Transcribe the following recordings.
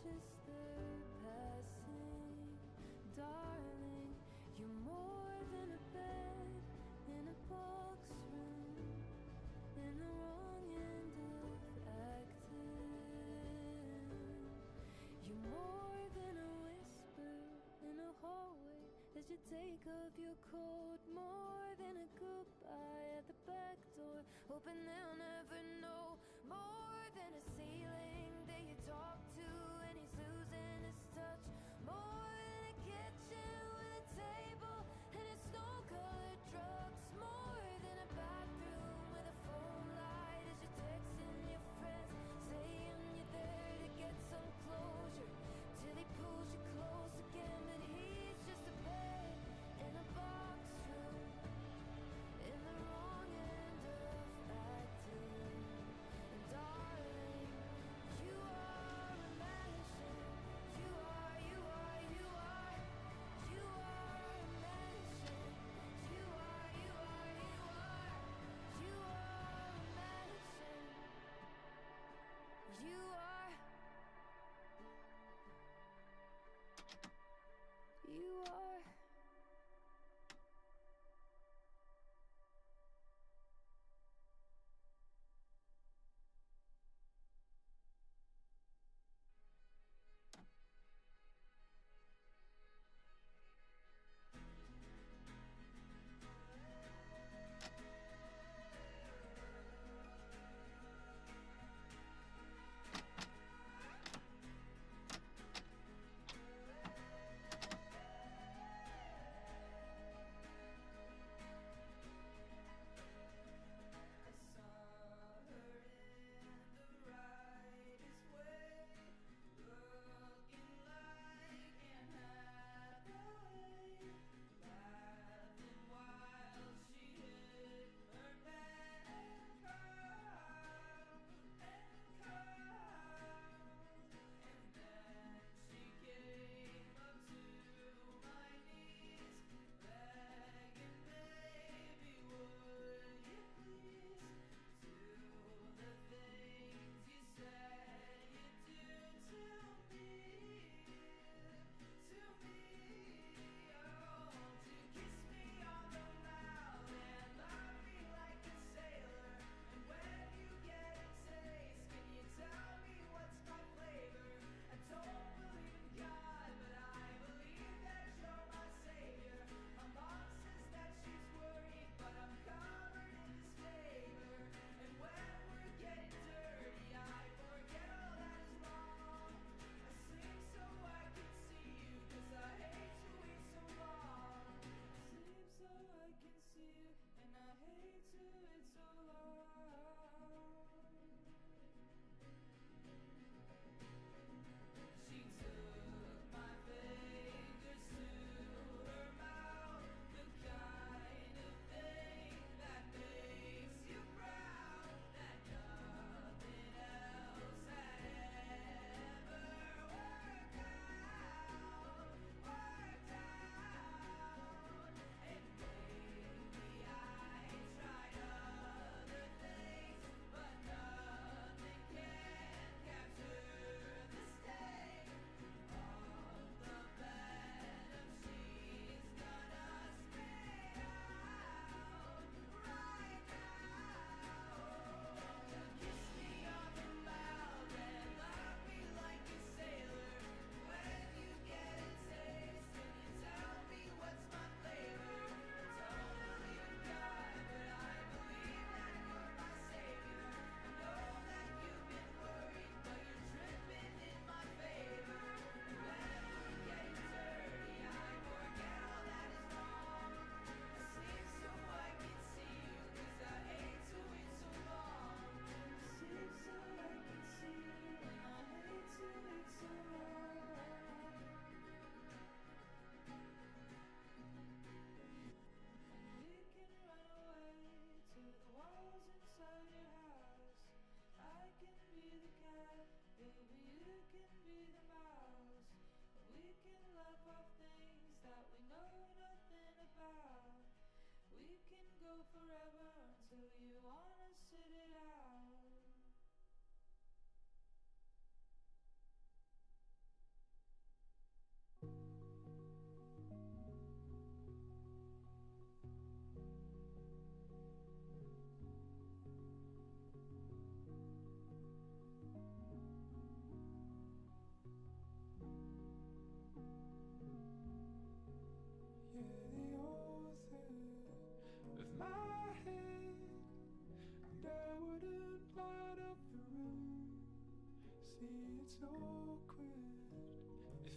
just they're passing. Darling, you're more than a bed in a box room, in the wrong end of acting. You're more than a whisper in a hallway as you take off your coat, more than a goodbye at the back door, hoping they'll never know, more than a ceiling that you talk to and he's losing his touch, more than a kitchen with a table and it's snow-colored drugs, more than a bathroom with a phone light as you're texting your friends, saying you're there to get some closure, till he pulls you close again, but he's just a bed in a box room, in the wrong end of acting. And darling, you are a mansion. You are, you are, you are. You are a mansion. You are, you are, you are. You are a mansion. You are. You are.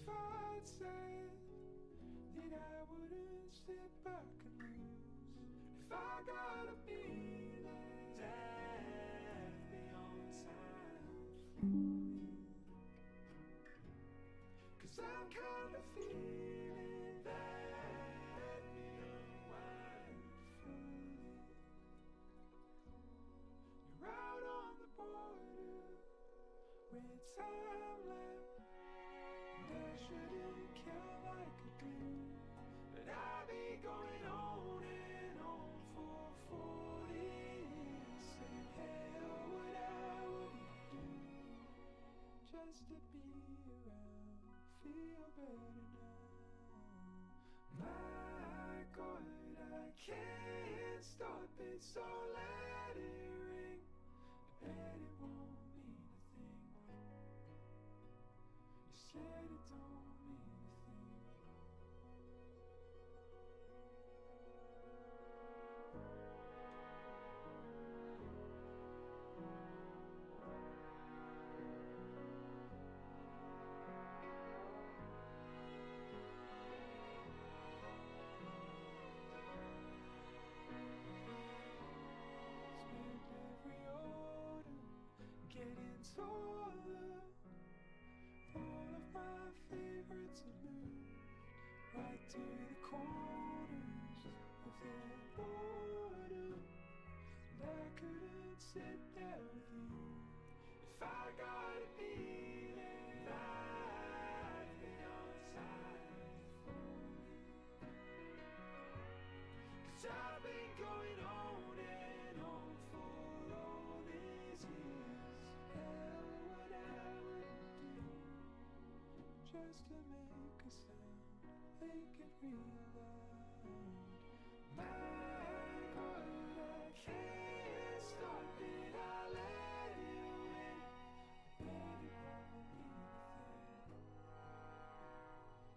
If I'd said that I wouldn't slip back and lose, if I gotta be there, death beyond time, 'cause I'm kind of feeling that me unwind fully. You're out on the border with time left, and I shouldn't count like a dude, but I'll be going on and on for 40 years, saying hell what I wouldn't do just to be around, feel better now. My God, I can't stop it, so let it ring. I bet it won't mean a thing. You said it don't mean a thing. Spent every autumn getting taller. All of my favorites are moved right to the corners of their boredom, and I couldn't sit there with you if I gotta be there. Life beyond time for me, 'cause I've been going on and on for all these years. Hell, what I wouldn't do just to make a sound, make it real loud. My God, I can't stop it, I let it win. Bet it won't mean a thing.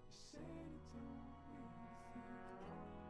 You said it don't mean a thing.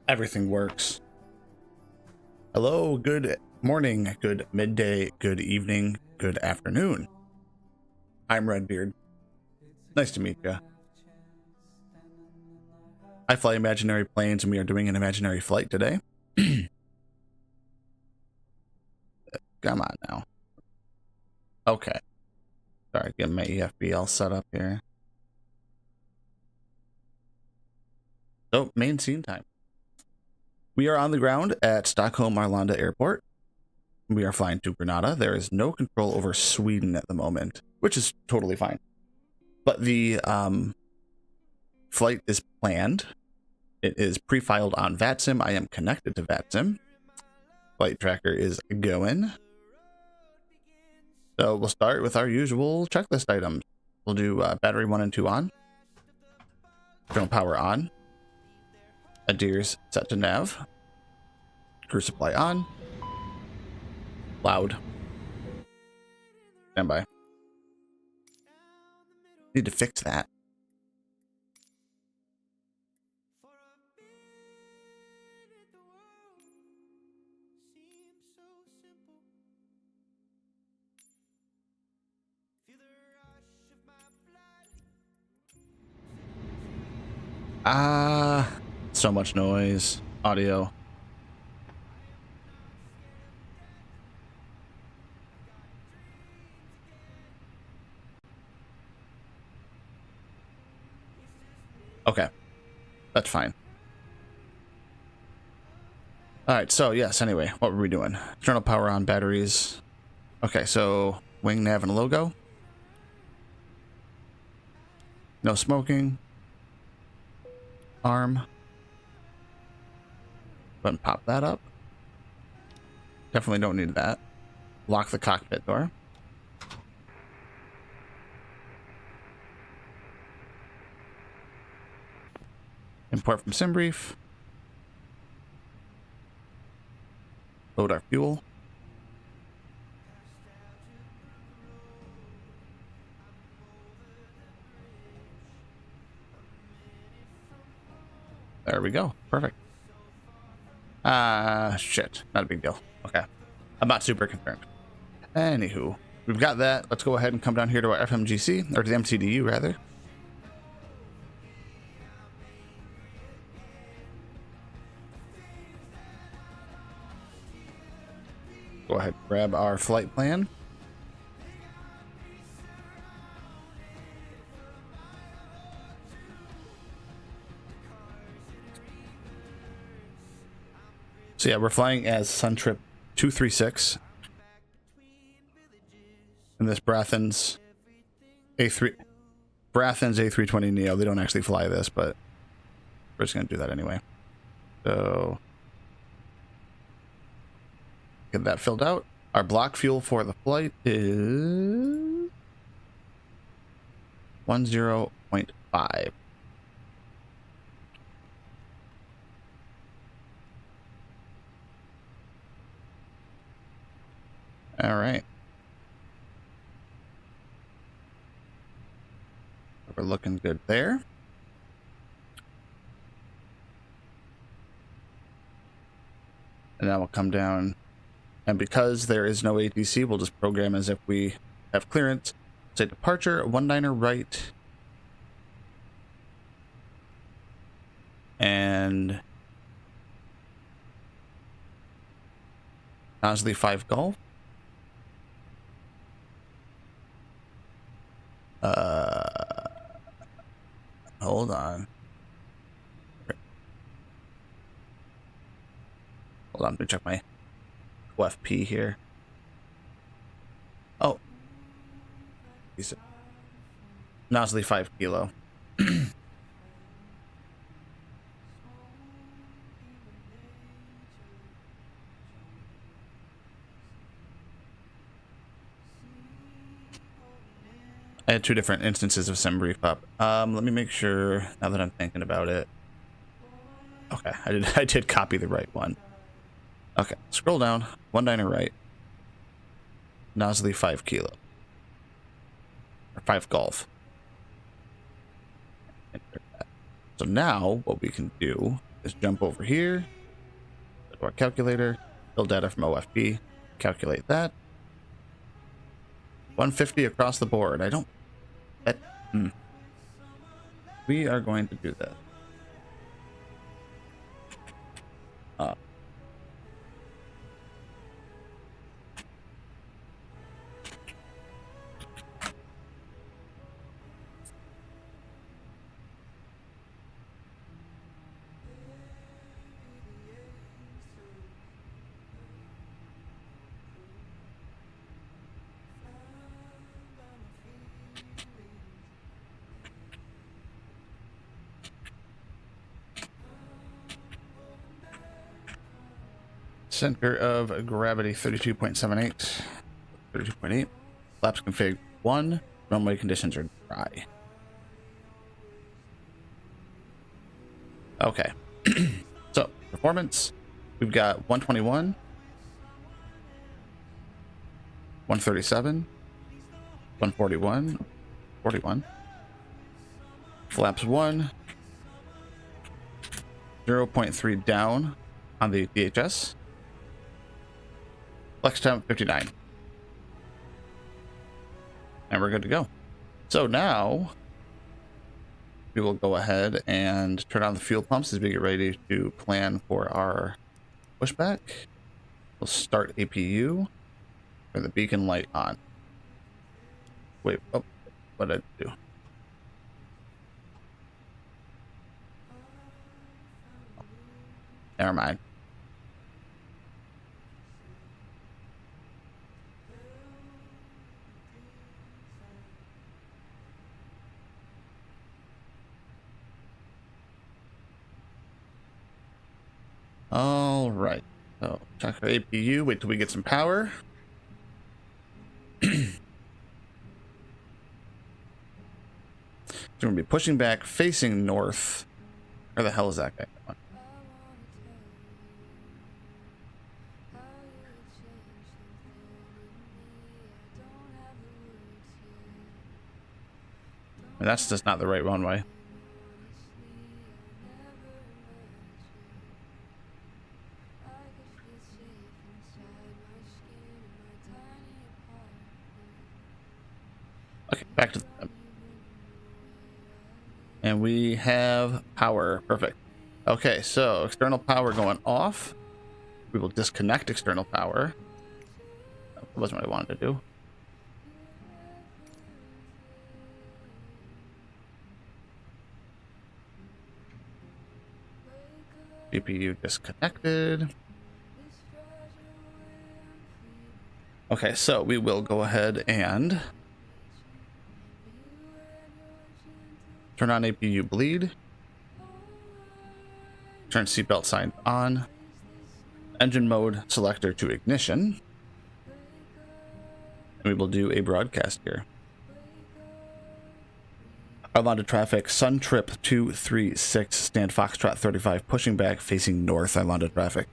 Everything works. Hello, good morning, good midday, good evening, good afternoon. I'm Redbeard. Nice to meet you. I fly imaginary planes and we are doing an imaginary flight today. Come on now. Okay. Sorry, getting my EFBL set up here. So, main scene time. We are on the ground at Stockholm Arlanda Airport. We are flying to Grenada. There is no control over Sweden at the moment, which is totally fine. But the flight is planned. It is pre-filed on VATSIM. I am connected to VATSIM. Flight tracker is going. So we'll start with our usual checklist items. We'll do battery 1 and 2 on. Drone power on. Adheres set to nav. Crew supply on. Loud. Standby. Need to fix that. So much noise. Audio. Okay. That's fine. Alright, so yes, anyway, what were we doing? External power on, batteries. Okay, so wing, nav, and logo. No smoking. Arm. Button, pop that up. Definitely don't need that. Lock the cockpit door. Import from SimBrief. Load our fuel. There we go. Perfect. Shit. Not a big deal. Okay. I'm not super concerned. Anywho, we've got that. Let's go ahead and come down here to our FMGC, or to the MCDU rather. Go ahead, grab our flight plan. So yeah, we're flying as Suntrip 236 in this Braathens A320 Neo. They don't actually fly this, but we're just gonna do that anyway. So get that filled out. Our block fuel for the flight is 10.5. All right. We're looking good there. And now we'll come down. And because there is no ATC, we'll just program as if we have clearance. Say departure, 19er right. And Nosley 5 Golf. Hold on. Hold on, let me check my OFP here. Oh. Nosley 5 kilo. I had two different instances of sim brief up. Let me make sure now that I'm thinking about it. Okay, I did copy the right one. Okay, scroll down, 19er right. Nosley 5 kilo. Or 5 golf. So now what we can do is jump over here, go to our calculator, build data from OFP, calculate that. 150 across the board. I don't. We are going to do that. Center of gravity 32.78, 32.8. Flaps config 1. Runway conditions are dry. Okay. So performance, we've got 121, 137, 141, 41. Flaps 1, 0.3 down on the DHS. Flex time 59. And we're good to go. So now we will go ahead and turn on the fuel pumps as we get ready to plan for our pushback. We'll start APU. Turn the beacon light on. Wait, oh, what did I do? Never mind. All right, so check our APU, wait till we get some power. So we're gonna be pushing back, facing north. Where the hell is that guy going? And that's just not the right runway. Okay, back to them. And we have power. Perfect. Okay, so external power going off. We will disconnect external power. That wasn't what I wanted to do. GPU disconnected. Okay, so we will go ahead and turn on APU bleed. Turn seatbelt sign on. Engine mode selector to ignition. And we will do a broadcast here. Arlanda traffic, Sun Trip 236, stand Foxtrot 35, pushing back, facing north, Arlanda traffic.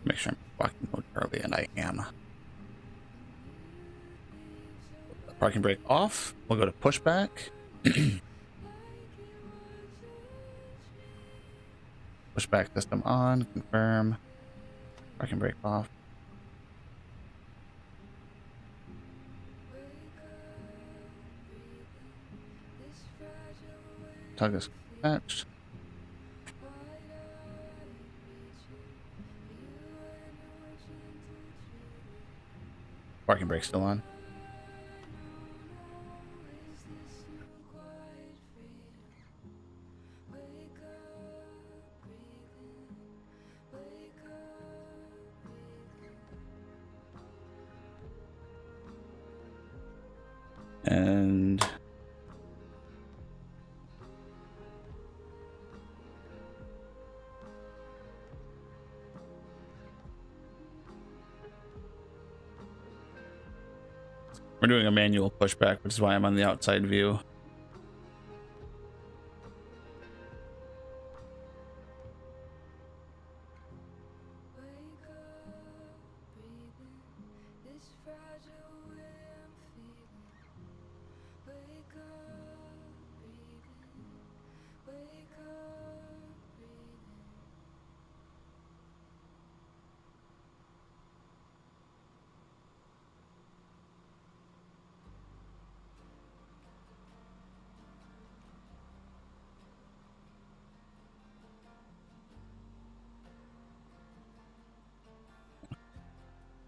Make sure I'm walking mode early, and I am. Parking brake off. We'll go to pushback. Pushback system on. Confirm. Parking brake off. Tug is attached. Parking brake still on. And we're doing a manual pushback, which is why I'm on the outside view.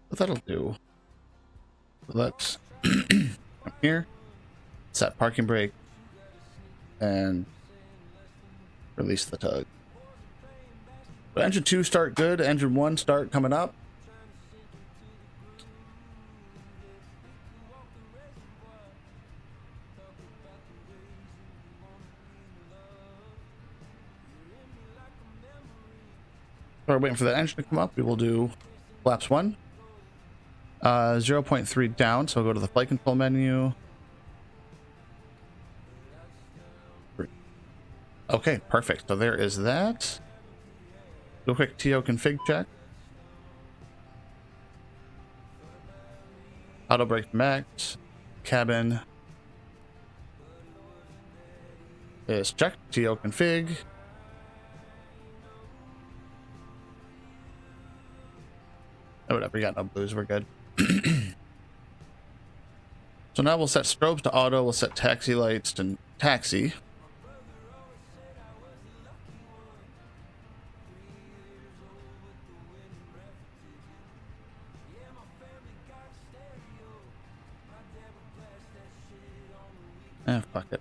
What that'll do. Let's come here, set parking brake, and release the tug. But engine 2 start good, engine 1 start coming up. While we're waiting for that engine to come up, we will do flaps 1. 0.3 down, so we'll go to the flight control menu. Okay, perfect. So there is that. Do a quick TO config check. Auto brake max. Cabin is checked. TO config. Oh, whatever, we got no blues, we're good. So now we'll set strobes to auto, we'll set taxi lights to taxi. Fuck it.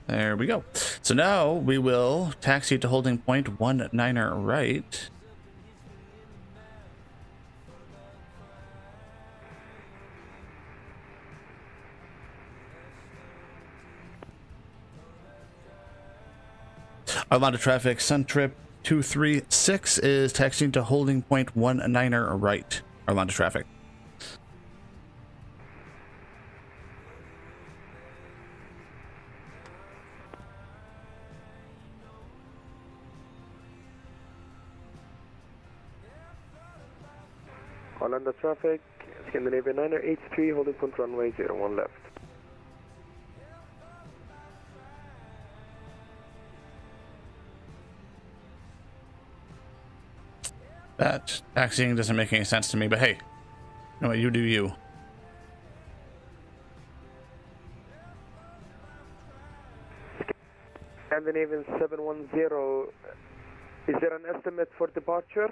There we go. So now we will taxi to holding point 19er right. Arlanda traffic, Sun Trip 236 is taxiing to holding point 19er right. Arlanda traffic. Arlanda traffic, Scandinavian 9er H3, holding point runway 01 left. That taxiing doesn't make any sense to me, but hey, you know what, you do you. Scandinavian 710, is there an estimate for departure?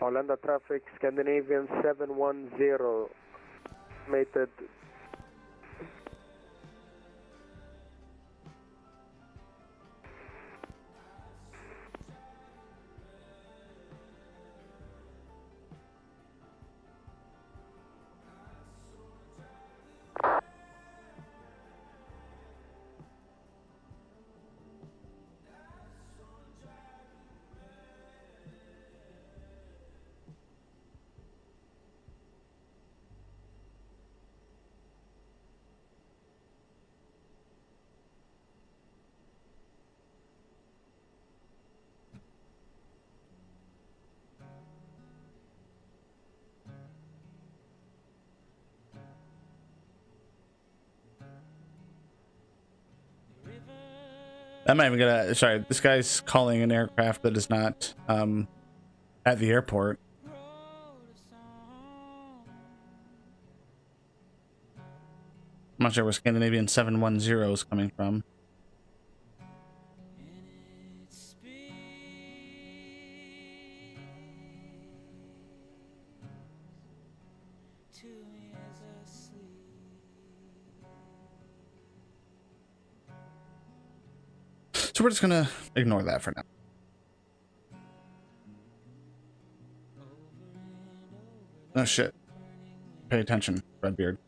Arlanda traffic, Scandinavian 710, mated. I'm not even gonna. Sorry, this guy's calling an aircraft that is not at the airport. I'm not sure where Scandinavian 710 is coming from. So we're just gonna ignore that for now. Oh shit. Pay attention, Redbeard.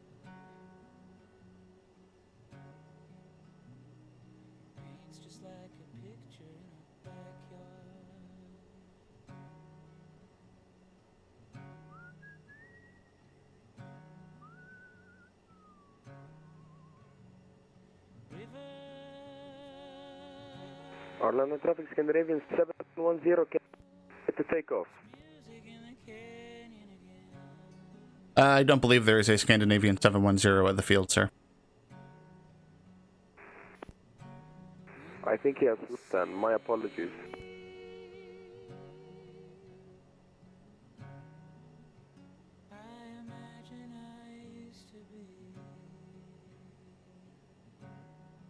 Arlanda traffic, Scandinavian 710, get to takeoff. I don't believe there is a Scandinavian 710 at the field, sir. I think he has then. My apologies.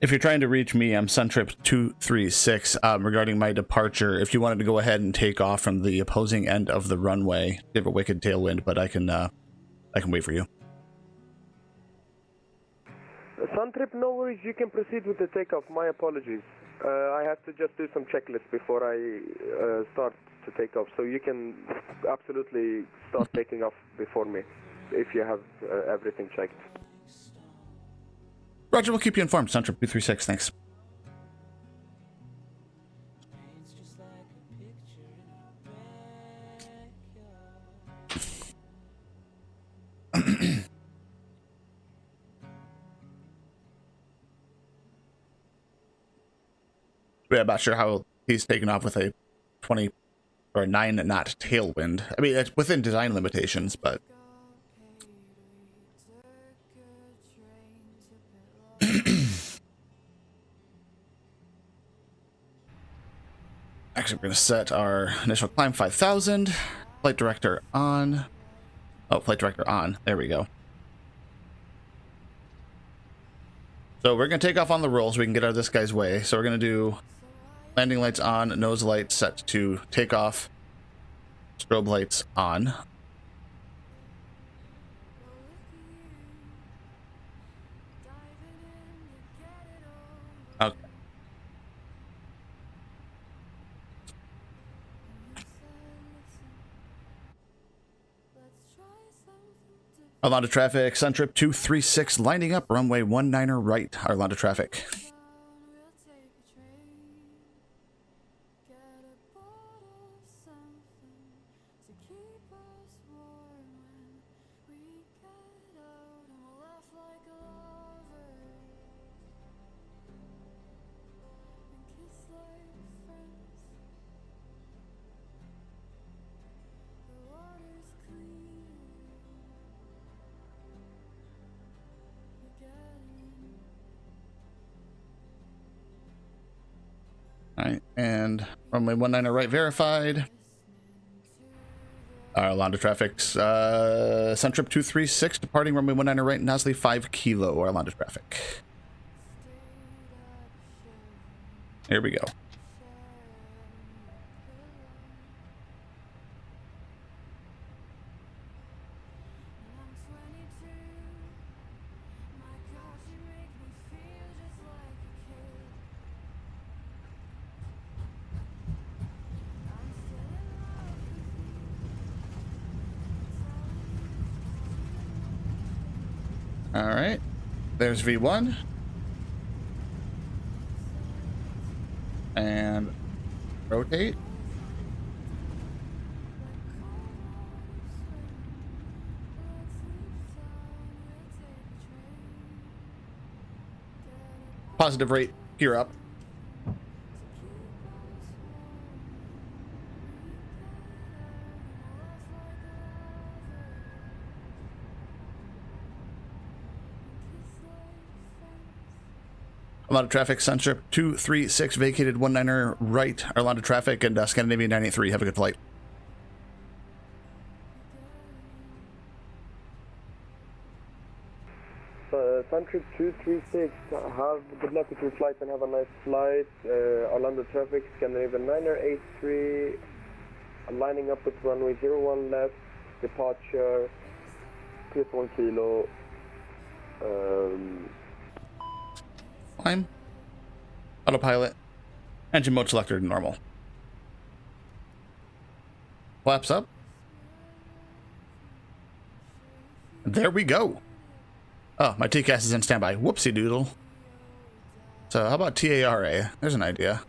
If you're trying to reach me, I'm Suntrip 236 regarding my departure. If you wanted to go ahead and take off from the opposing end of the runway, you have a wicked tailwind, but I can wait for you. Suntrip, no worries. You can proceed with the takeoff. My apologies. I have to just do some checklists before I start to take off. So you can absolutely start taking off before me if you have everything checked. Roger, we'll keep you informed. Suntrip 236, thanks. Yeah, I'm not sure how he's taken off with a 20 or 9 knot tailwind. I mean, it's within design limitations, but actually, we're going to set our initial climb 5,000. Flight director on. Oh, flight director on. There we go. So we're going to take off on the roll so we can get out of this guy's way. So we're going to do landing lights on, nose lights set to take off, strobe lights on. Okay. Arlanda traffic, Suntrip 236 lining up, runway 19er right, Arlanda traffic. Alright, and runway 19er right verified. Arlanda traffic's Suntrip 236 departing runway 19er right, Nosley 5 kilo, Arlanda traffic. Here we go. All right. There's V1. And rotate. Positive rate, gear up. I'm out of traffic. Sunstrip 236 vacated 19er right. Arlanda traffic and Scandinavian 983. Have a good flight. Suntrip 236, have good luck with your flight and have a nice flight. Arlanda traffic, Scandinavian 983, lining up with runway 01 left, departure, clear 1 kilo. Climb. Autopilot. Engine mode selector to normal. Flaps up. There we go. Oh, my TCAS is in standby. Whoopsie doodle. So how about TARA? There's an idea.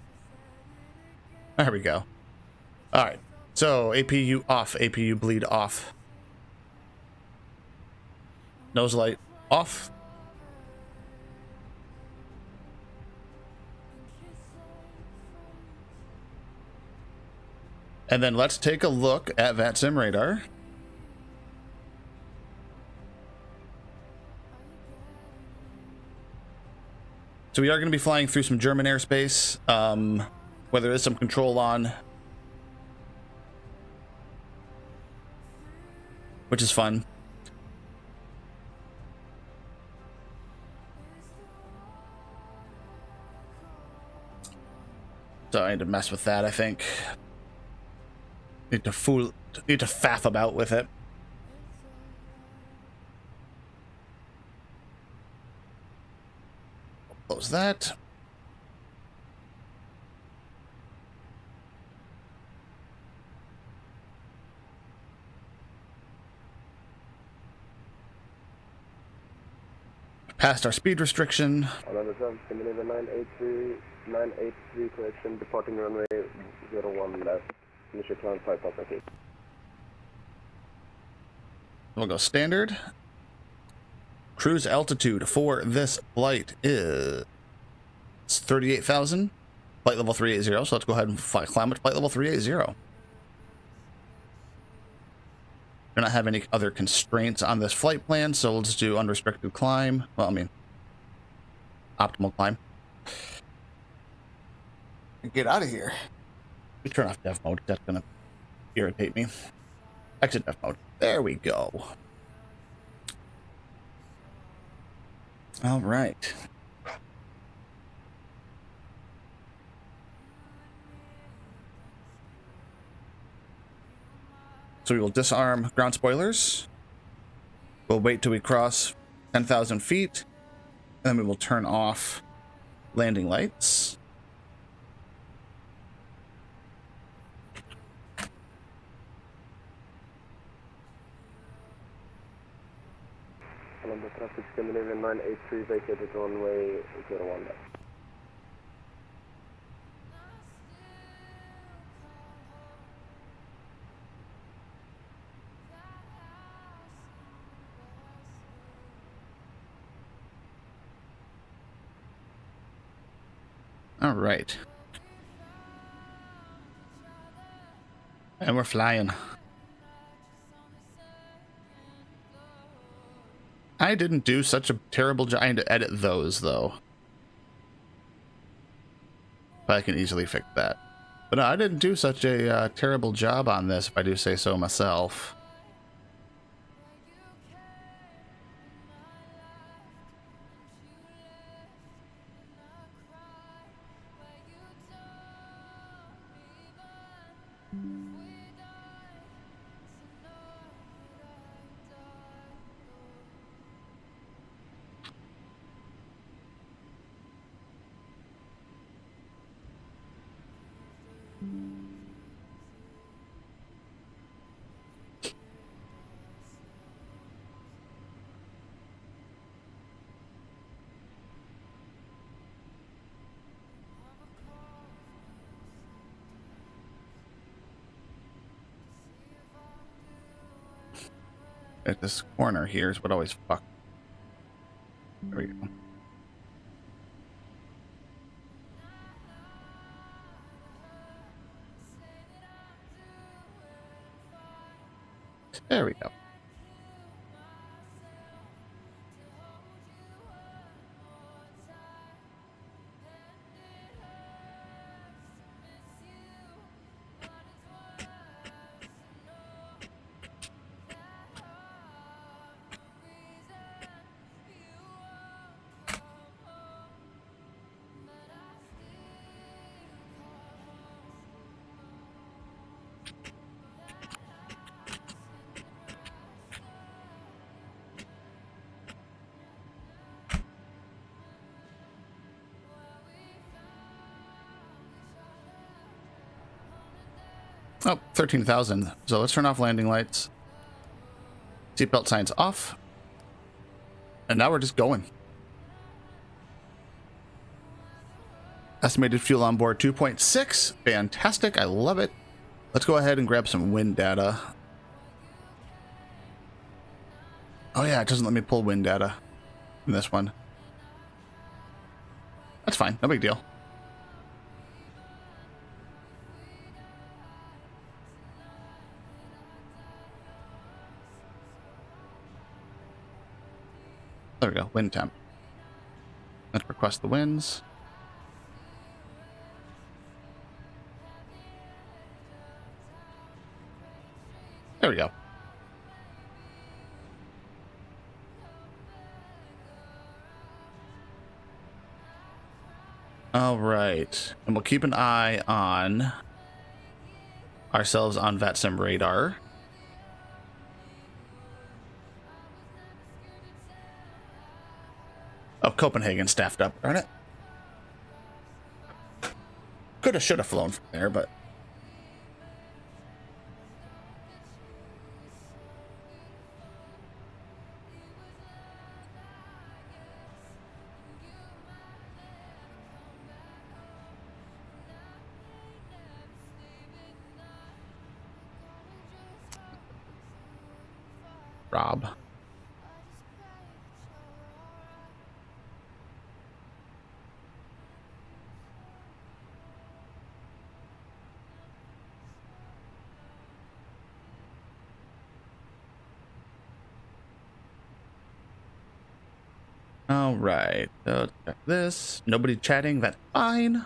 There we go. All right. So APU off. APU bleed off. Nose light off. And then let's take a look at VATSIM radar. So we are going to be flying through some German airspace, where there is some control on, which is fun. So I need to mess with that, I think. Need to faff about with it. Close that. Passed our speed restriction. Arlanda traffic, Scandinavian 983 correction, departing runway 01 left, initial climb 5,000 feet. We'll go standard. Cruise altitude for this flight is 38,000. Flight level 380. So let's go ahead and climb at flight level 380. Do not have any other constraints on this flight plan, so let's do unrestricted climb. Well, I mean, optimal climb. Get out of here. We turn off dev mode. That's gonna irritate me. Exit dev mode. There we go. All right. So we will disarm ground spoilers. We'll wait till we cross 10,000 feet. And then we will turn off landing lights. Arlanda traffic, Scandinavian 983 vacated runway 01 left. All right. And we're flying. I didn't do such a terrible job. I need to edit those, though. But I can easily fix that. But no, I didn't do such a terrible job on this, if I do say so myself. at this corner here is what always fuck. There we go. There we go. Oh, 13,000. So let's turn off landing lights. Seatbelt signs off. And now we're just going. Estimated fuel on board 2.6. Fantastic. I love it. Let's go ahead and grab some wind data. Oh yeah, it doesn't let me pull wind data in this one. That's fine. No big deal. There we go, wind temp. Let's request the winds. There we go. All right, and we'll keep an eye on ourselves on VATSIM radar. Oh, Copenhagen staffed up, darn it. Coulda, shoulda flown from there, but... Rob. All right, so let's check this. Nobody chatting, that's fine.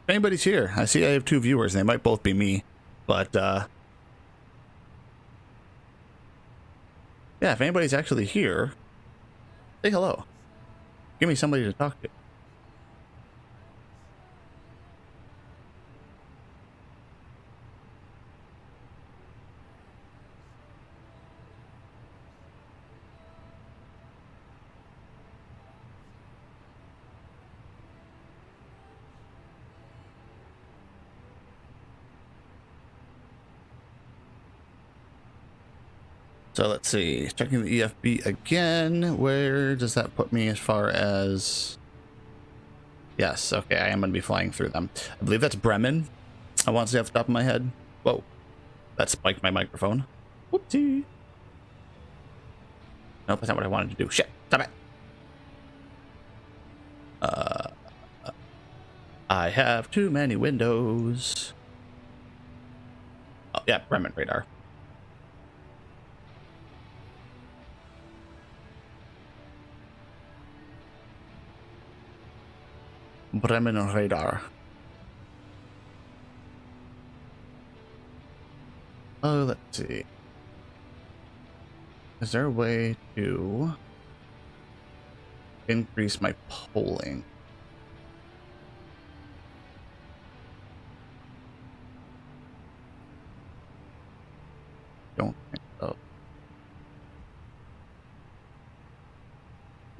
If anybody's here, I see I have 2 viewers. They might both be me, but yeah, if anybody's actually here, say hello. Give me somebody to talk to. So let's see, checking the EFB again. Where does that put me as far as... Yes, okay, I am going to be flying through them. I believe that's Bremen. I want to say off the top of my head. Whoa, that spiked my microphone. Whoopsie. Nope, that's not what I wanted to do. Shit, stop it. I have too many windows. Oh, yeah, Bremen radar. Bremen radar. Oh, let's see. Is there a way to increase my polling? Don't think so.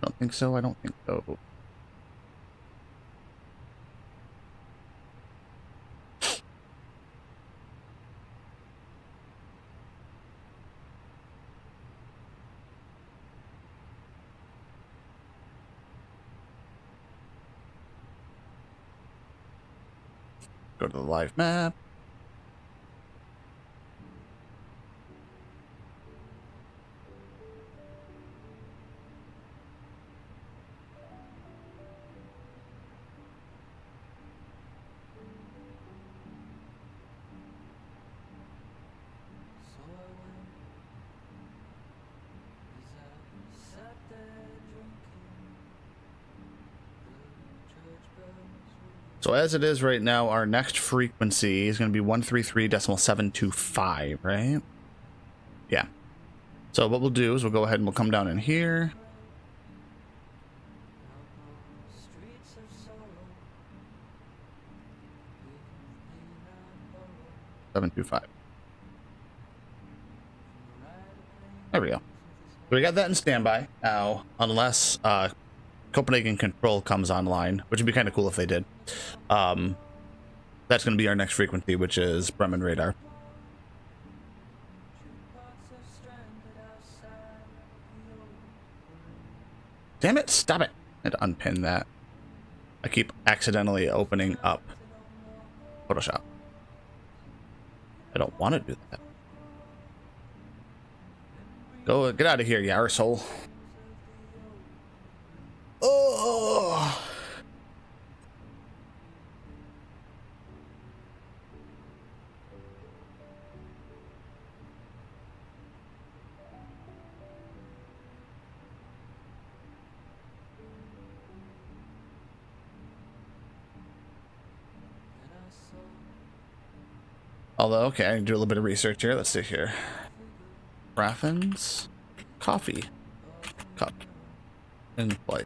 Don't think so. I don't think so. Go to the live map. So as it is right now, our next frequency is going to be 133.725, right? Yeah. So what we'll do is we'll go ahead and we'll come down in here. .725. There we go. So we got that in standby. Now, unless Copenhagen Control comes online, which would be kind of cool if they did, that's going to be our next frequency, which is Bremen radar. Damn it, stop it. I had to unpin that. I keep accidentally opening up Photoshop. I don't want to do that. Go, get out of here, you arsehole. Oh. Although, okay, I can do a little bit of research here. Let's see here. Raffins, coffee, cup, in flight.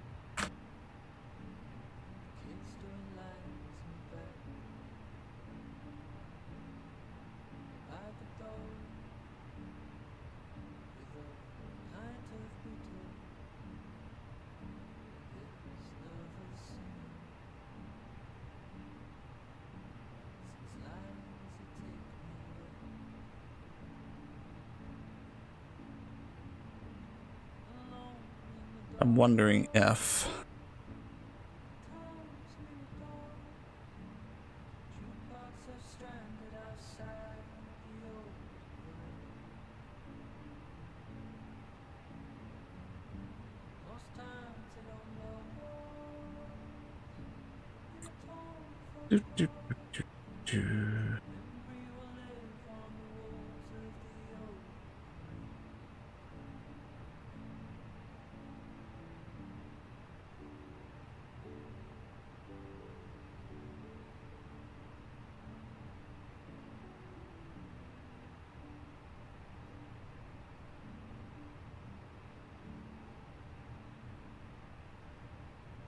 I'm wondering if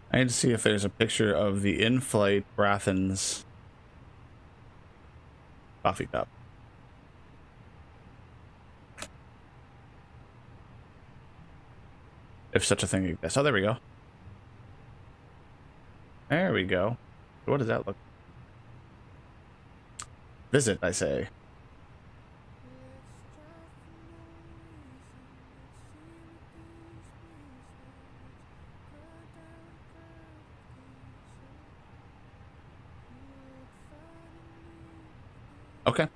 I need to see if there's a picture of the in-flight Brathens coffee cup. If such a thing exists. Oh, there we go. There we go. What does that look? Visit, I say. Okay.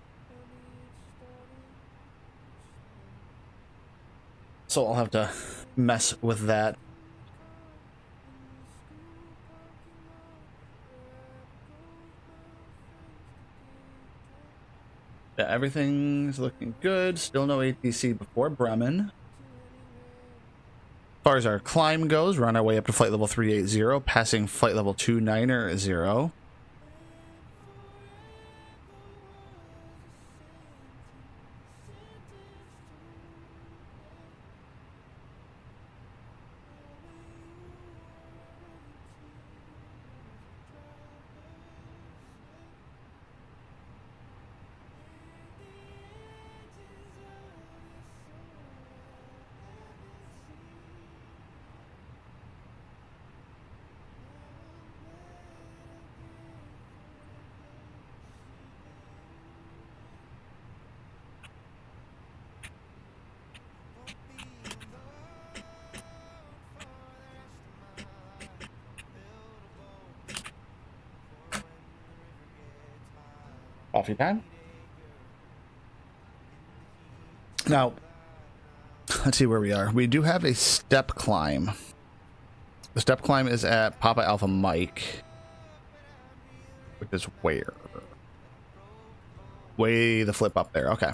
So I'll have to mess with that. Yeah, everything's looking good. Still no ATC before Bremen. As far as our climb goes, we're on our way up to flight level 380, passing flight level 290. Coffee time. Now, let's see where we are. We do have a step climb. The step climb is at Papa Alpha Mike, which is where? Way the flip up there. Okay.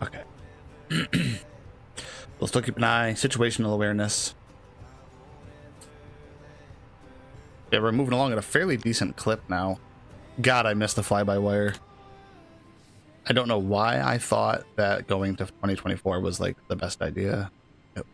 Okay. We'll still keep an eye. Situational awareness. Yeah, we're moving along at a fairly decent clip now. God, I missed the fly-by-wire. I don't know why I thought that going to 2024 was like the best idea. Yep.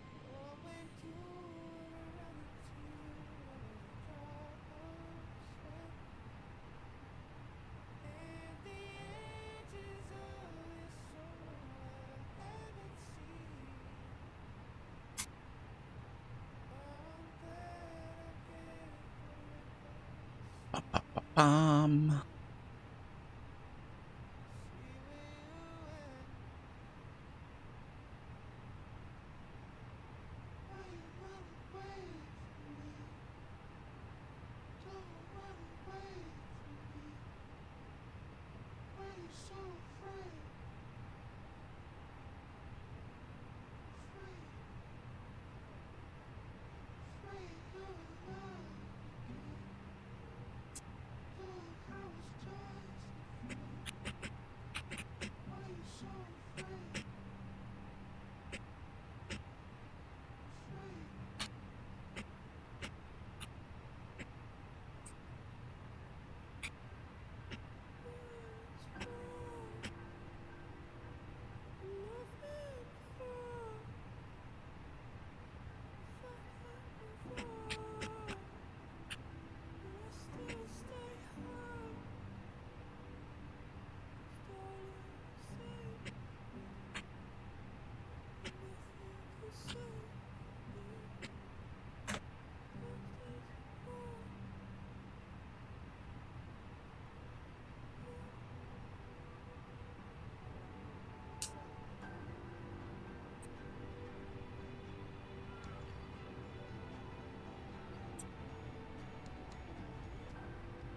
Ba-ba-ba-bum.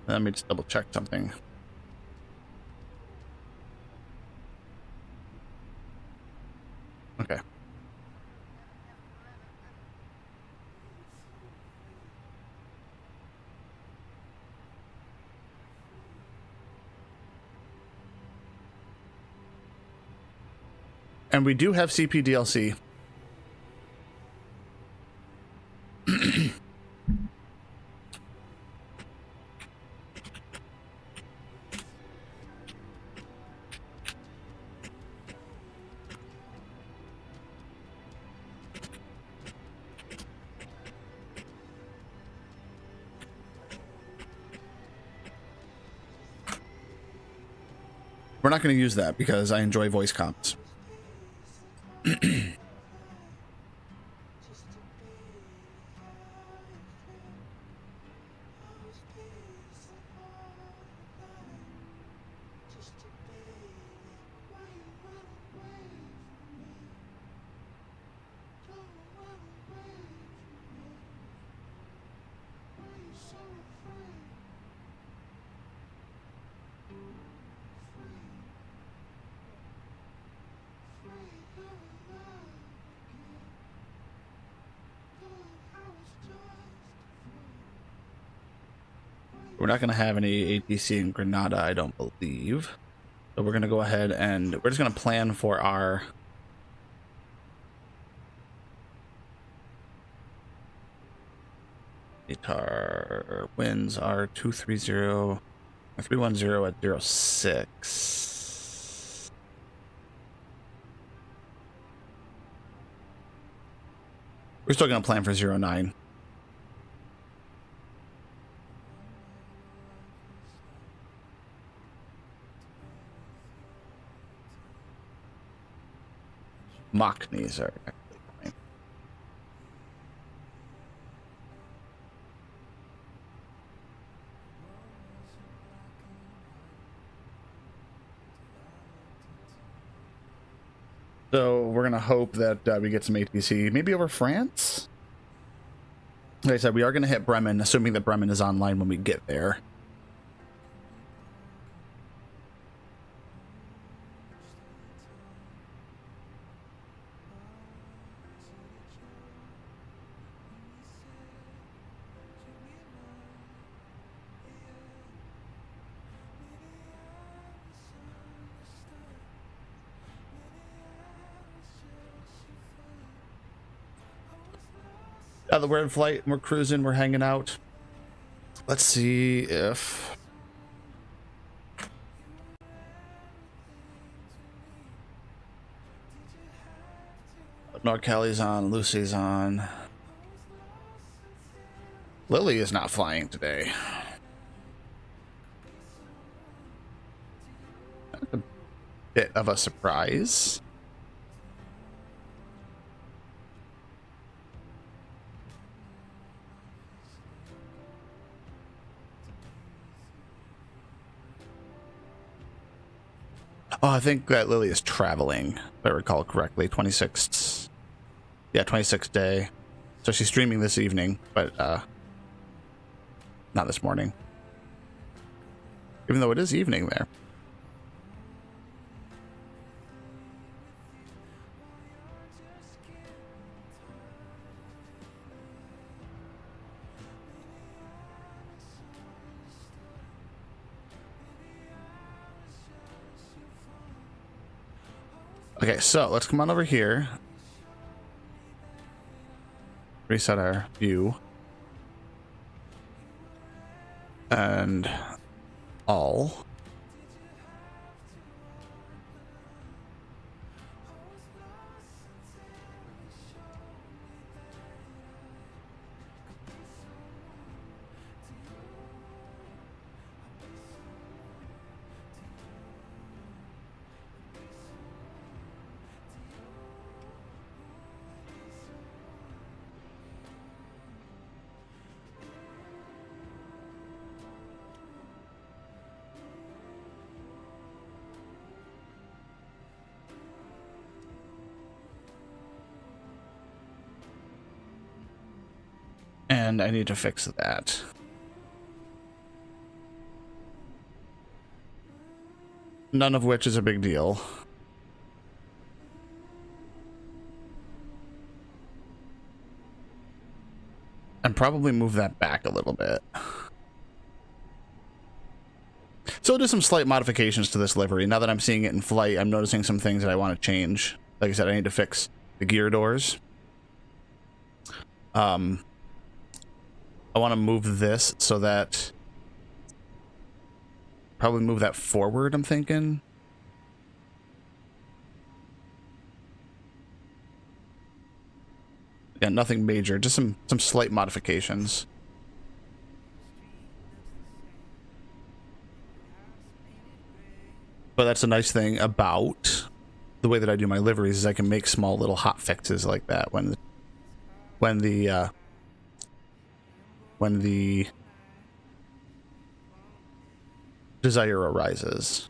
Let me just double check something. Okay. And we do have CP DLC. We're not going to use that because I enjoy voice comms. We're not going to have any ATC in Grenada, I don't believe. So we're going to go ahead and we're just going to plan for our ATAR winds are 230 310 at 06. We're still gonna plan for 09. Mockneys are actually fine. So we're gonna hope that we get some ATC, maybe over France. Like I said, we are gonna hit Bremen, assuming that Bremen is online when we get there. We're in flight, we're cruising, we're hanging out. Let's see if Norcali's on, Lucy's on. Lily is not flying today. That's a bit of a surprise. Oh, I think that Lily is traveling, if I recall correctly. 26th. Yeah, 26th day. So she's streaming this evening, but not this morning. Even though it is evening there. Okay, so let's come on over here. Reset our view. And all. And I need to fix that. None of which is a big deal. And probably move that back a little bit. So I'll do some slight modifications to this livery. Now that I'm seeing it in flight, I'm noticing some things that I want to change. Like I said, I need to fix the gear doors. I want to move this so that... Probably move that forward, I'm thinking. Yeah, nothing major, just some slight modifications. But that's a nice thing about the way that I do my liveries is I can make small little hot fixes like that when the desire arises.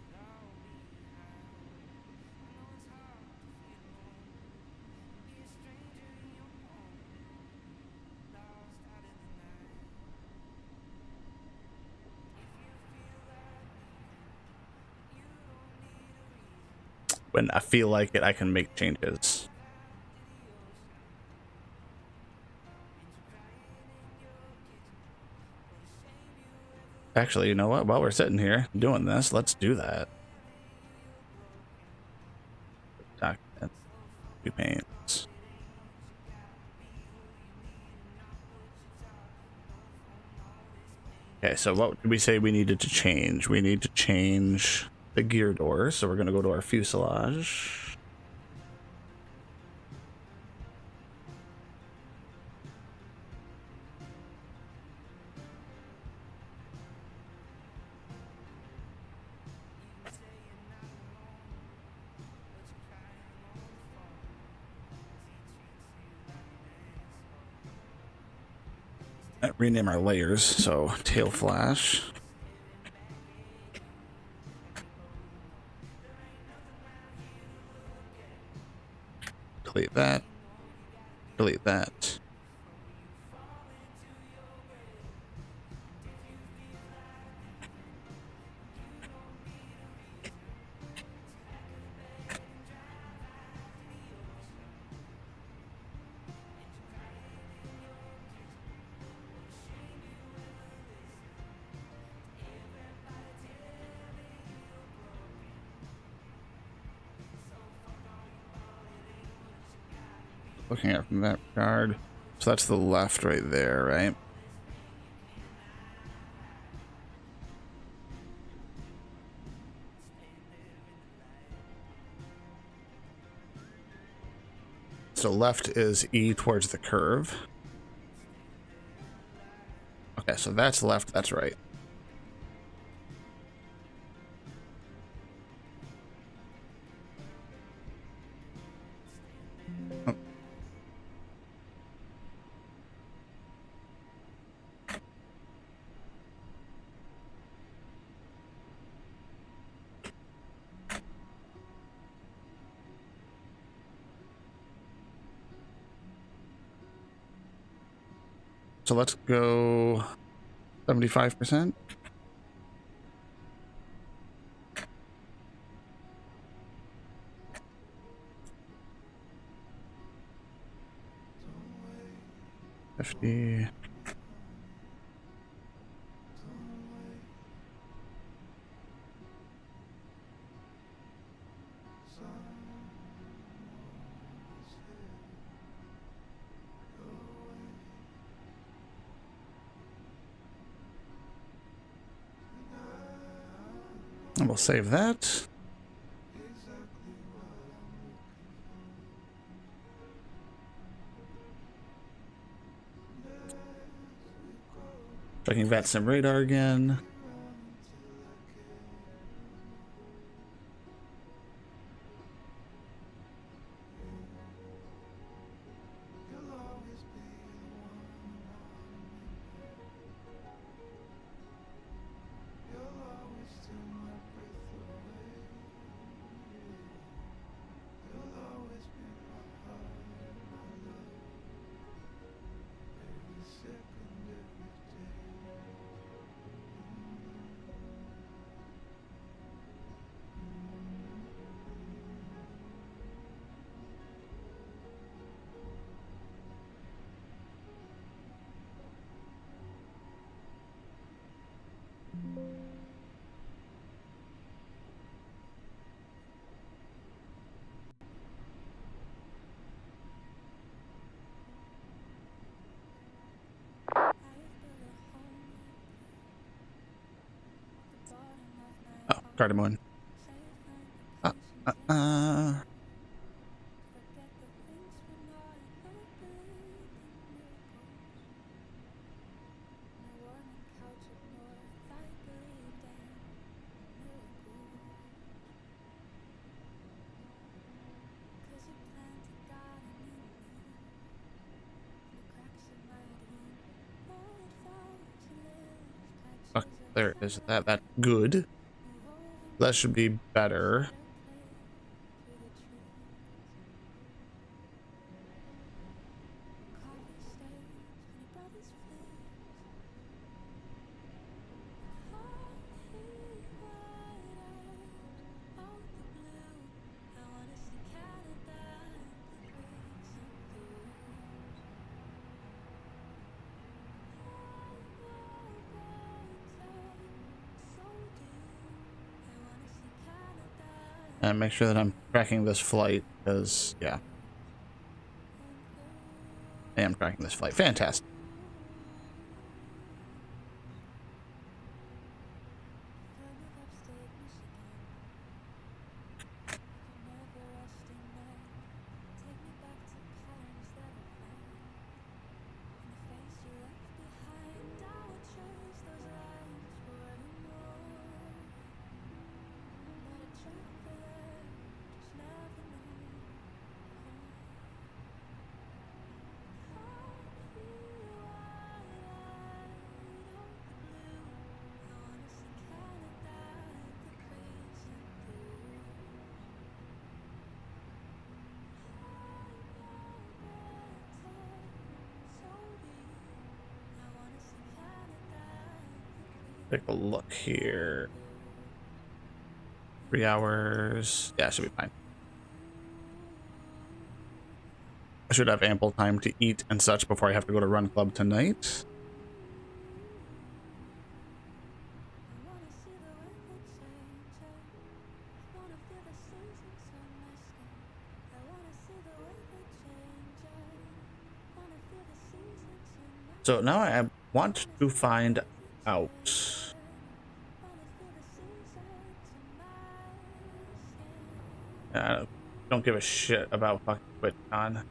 When I feel like it, I can make changes. Actually, you know what? While we're sitting here doing this, let's do that. Document. Two panes. Okay, so what did we say we needed to change? We need to change the gear doors, so we're going to go to our fuselage. Rename our layers, so tail flash. Delete that. Delete that. Looking at from that regard. So that's the left right there, right? So left is E towards the curve. Okay, so that's left, that's right. Oh. So let's go 75%. $50. And we'll save that. Checking VATSIM radar again. Oh, cardamom. Okay, there is that. That's good. That should be better. And make sure that I'm tracking this flight, because, yeah. I am tracking this flight. Fantastic. Take a look here. 3 hours. Yeah, should be fine. I should have ample time to eat and such before I have to go to run club tonight. So now I want to find out. I don't give a shit about fucking QuitCon.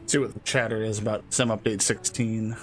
See what the chatter is about Sim Update 16.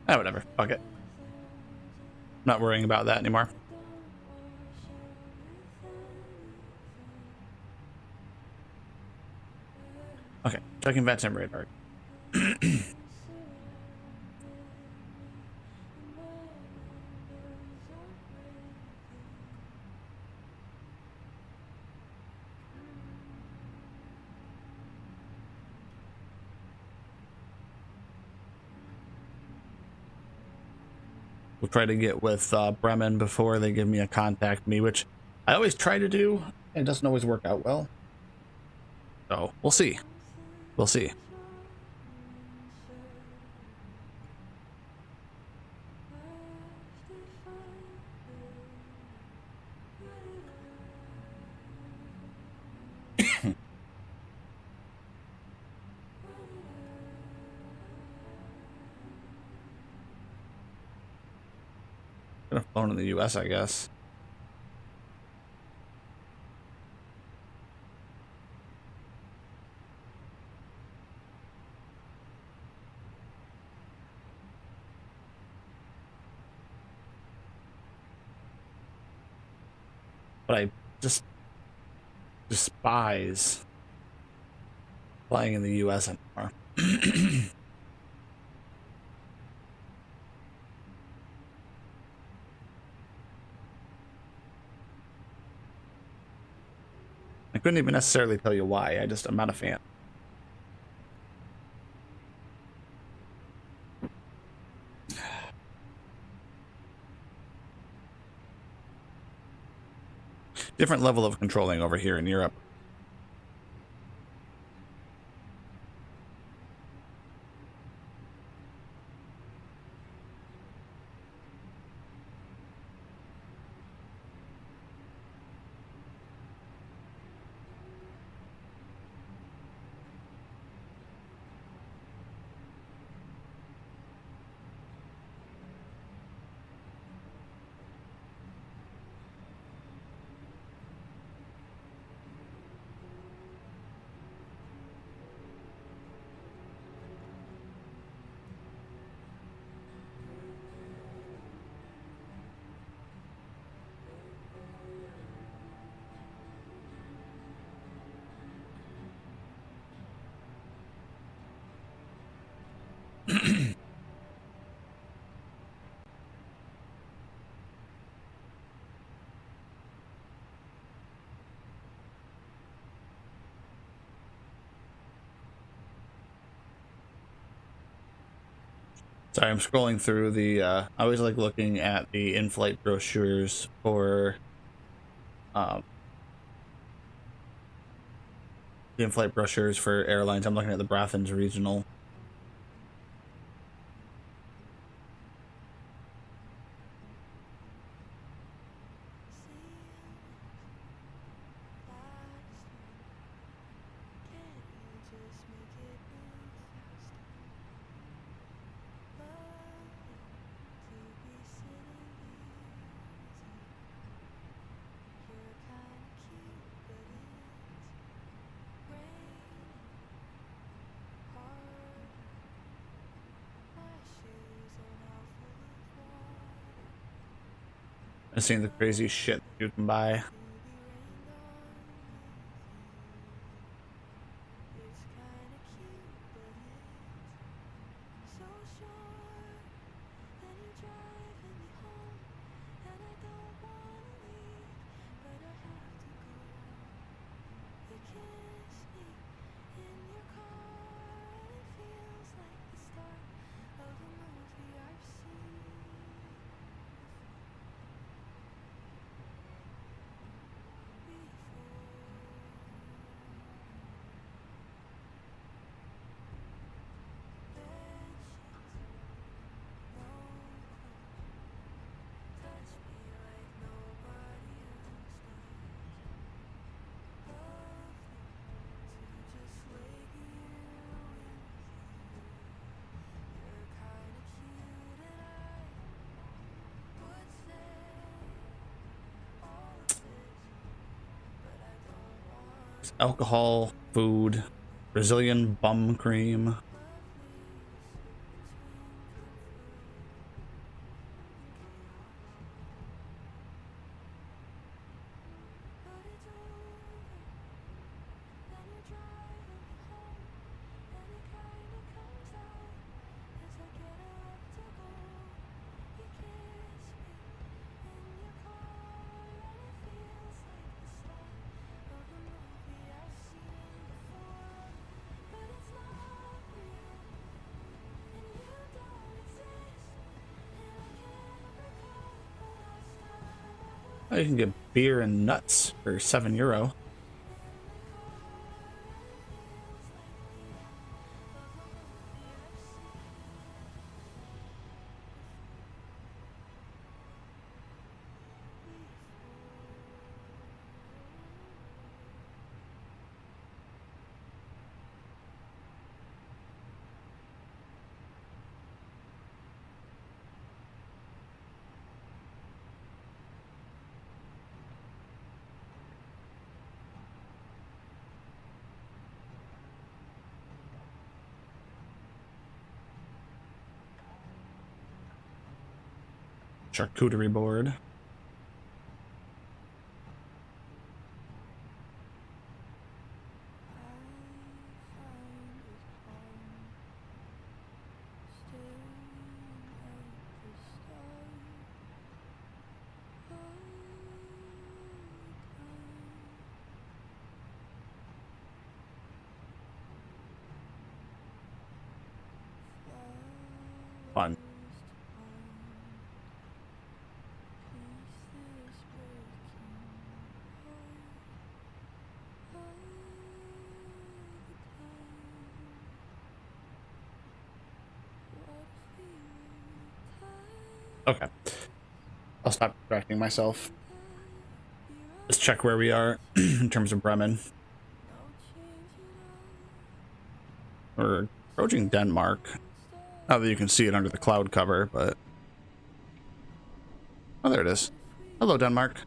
Ah, whatever. Fuck it. Not worrying about that anymore. Okay, checking VATSIM radar. We'll try to get with Bremen before they give me a contact me, which I always try to do. It doesn't always work out well. So we'll see. We'll see. Could have flown in the US, I guess. But I just despise flying in the US anymore. I couldn't even necessarily tell you why. I'm not a fan. Different level of controlling over here in Europe. Sorry, I'm scrolling through the, I always like looking at the in-flight brochures for, the in-flight brochures for airlines. I'm looking at the Brathens Regional. I've seen the crazy shit you can buy. Alcohol, food, Brazilian bum cream. Oh, you can get beer and nuts for €7. Charcuterie board. Fun. Okay. I'll stop distracting myself. Let's check where we are in terms of Bremen. We're approaching Denmark. Not that you can see it under the cloud cover, but... Oh, there it is. Hello, Denmark.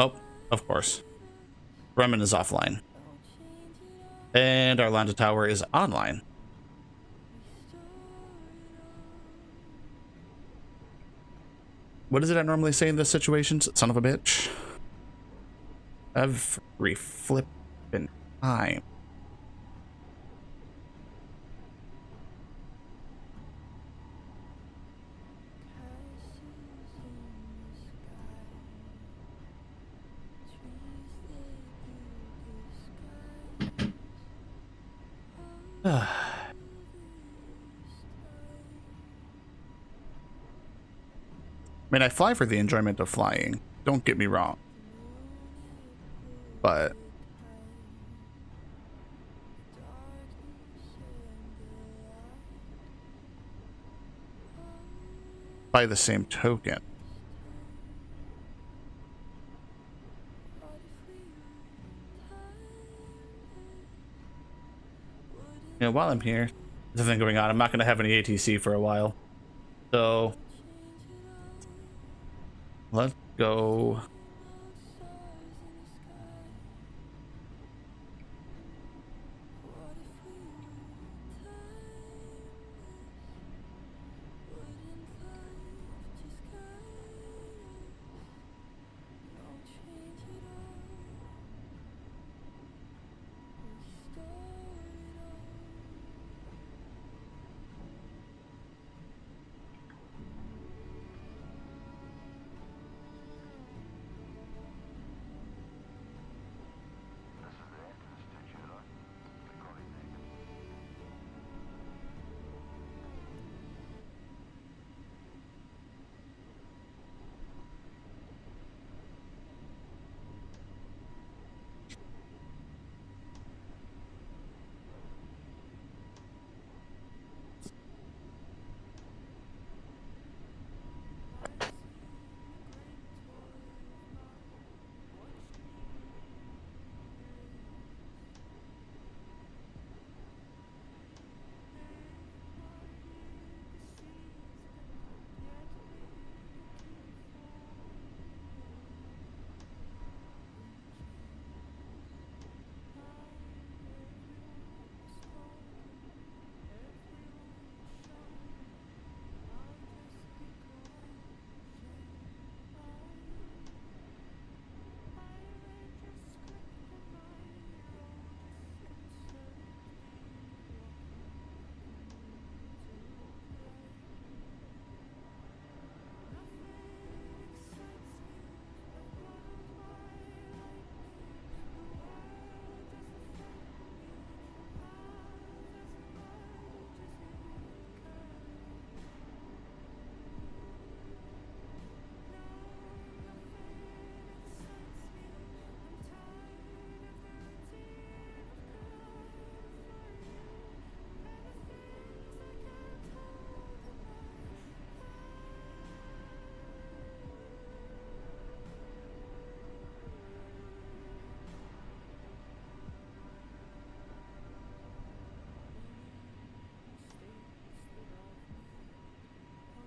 Oh, of course. Bremen is offline. And Arlanda Tower is online. What is it I normally say in this situations? Son of a bitch. Every flippin' time. I mean, I fly for the enjoyment of flying. Don't get me wrong. But by the same token, you know, while I'm here, there's nothing going on. I'm not going to have any ATC for a while. So let's go.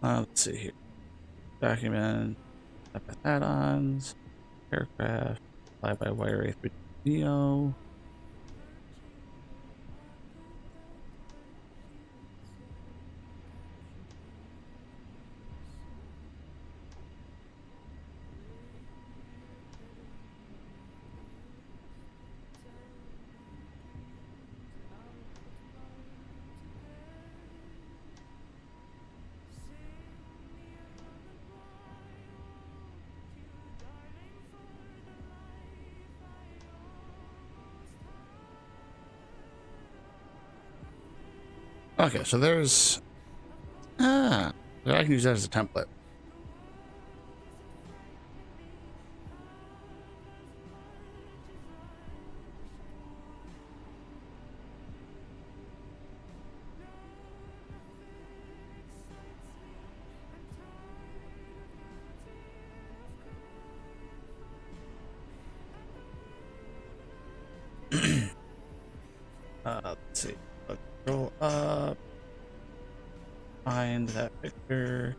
Let's see here. Document, add-ons, aircraft, fly-by-wire A320. Okay, so there's I can use that as a template. Let's see. Let's scroll up. Find that picture.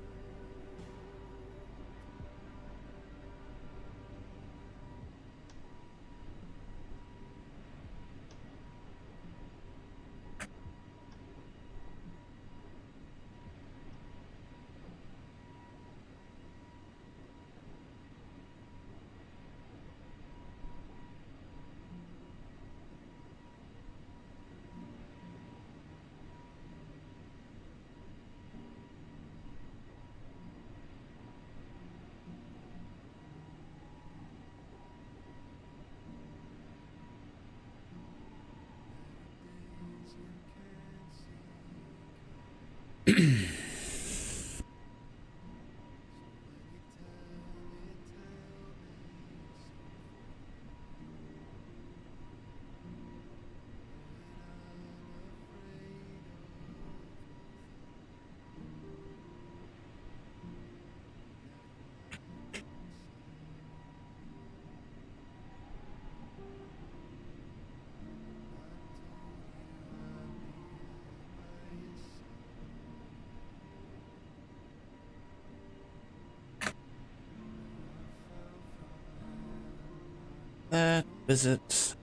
That visit.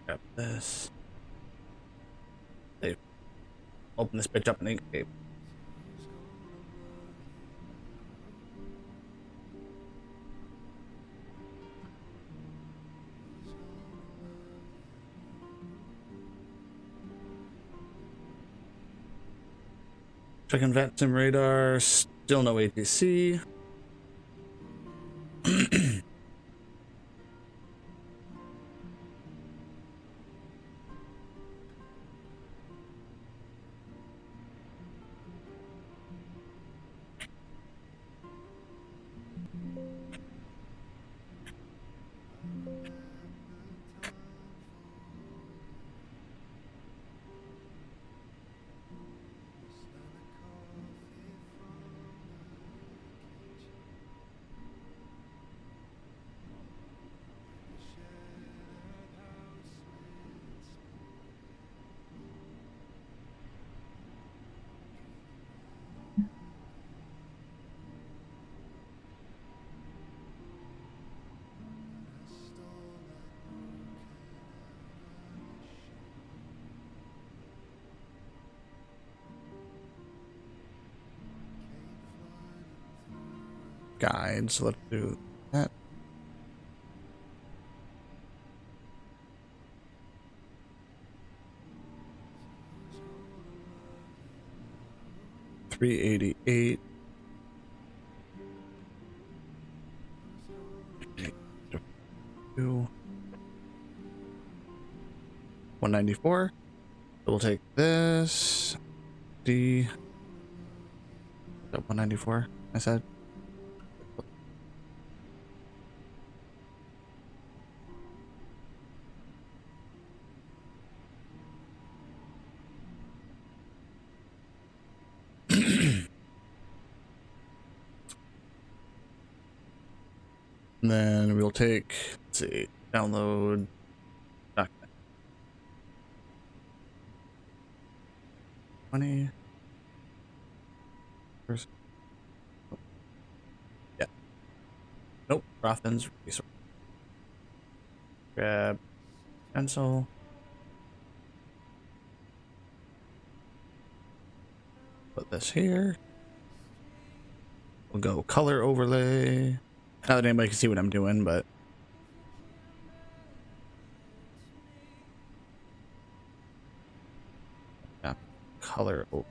Grab this. They open this bitch up in Inkscape. Checking vet sim radar. Still no ATC. Guide, so let's do that. $388. $194. So we'll take this. D. 194. I said. And then we'll take, let's see, download document. 20. First. Oh. Yeah. Nope. Rothen's resource. Grab pencil. Put this here. We'll go color overlay. Not that anybody can see what I'm doing, but yeah, color over.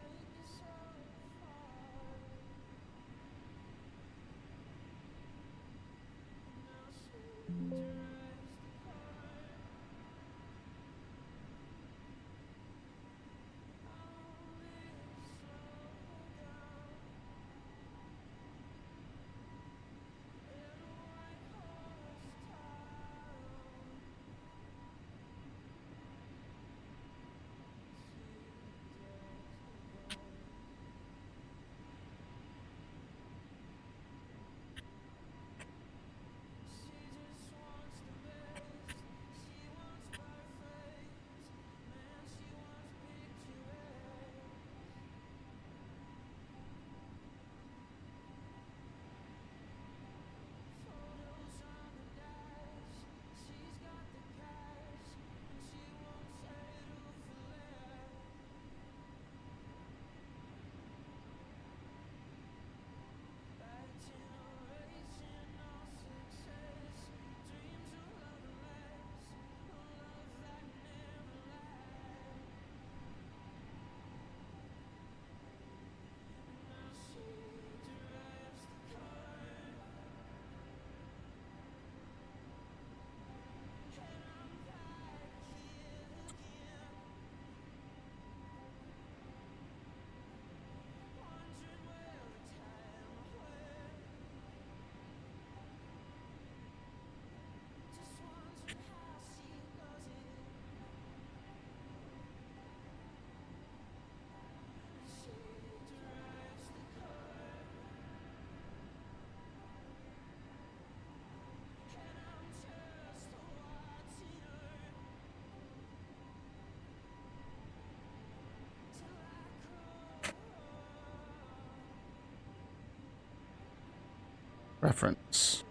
Reference.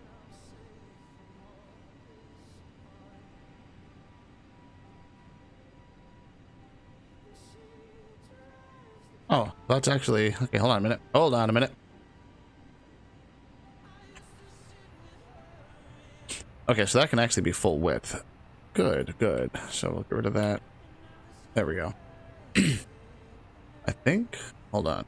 Oh, that's actually... Okay, hold on a minute. Hold on a minute. Okay, so that can actually be full width. Good, good. So we'll get rid of that. There we go. I think... Hold on.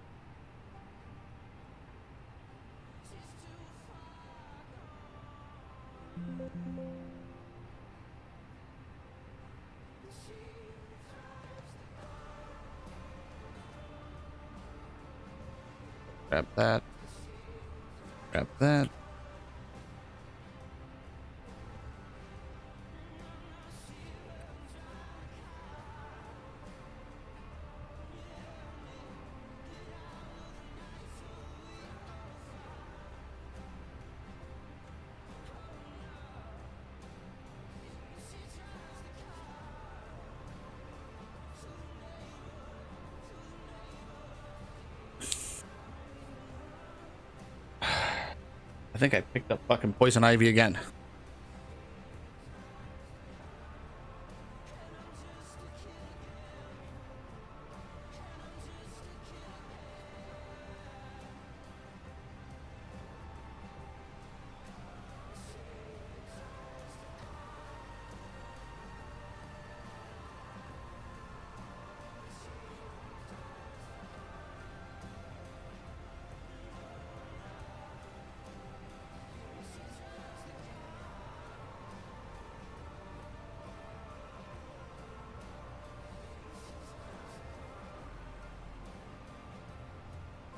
Grab that. Grab that. I think I picked up fucking poison ivy again.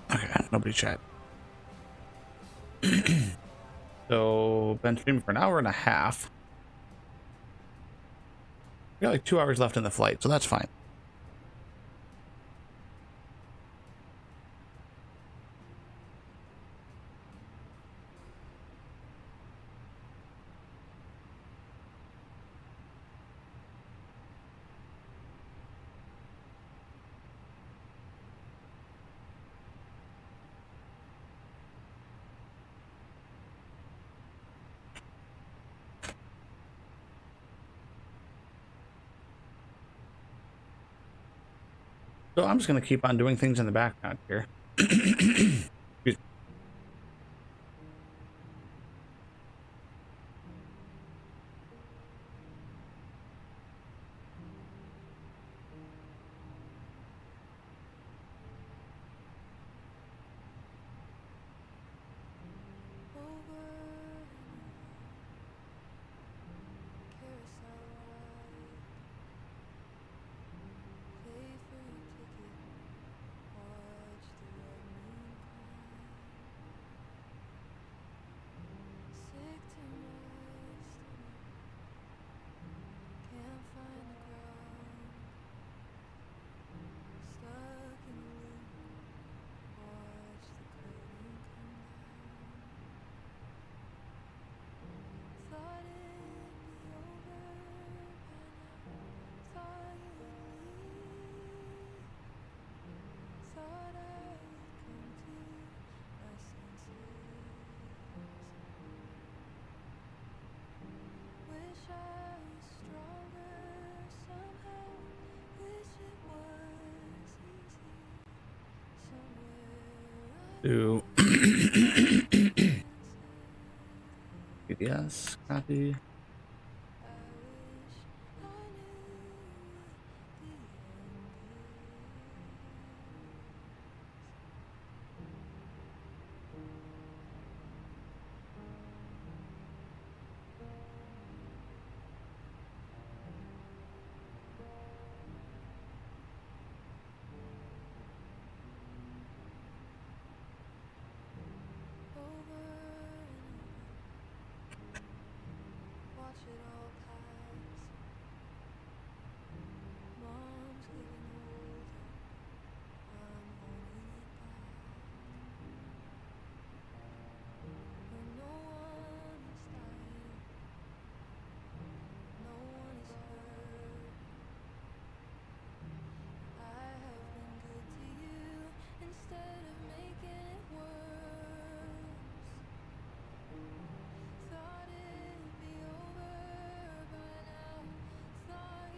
Okay, nobody chat. So, been streaming for an hour and a half. We got like 2 hours left in the flight, so that's fine. So I'm just going to keep on doing things in the background here. Excuse me. Do PDS copy.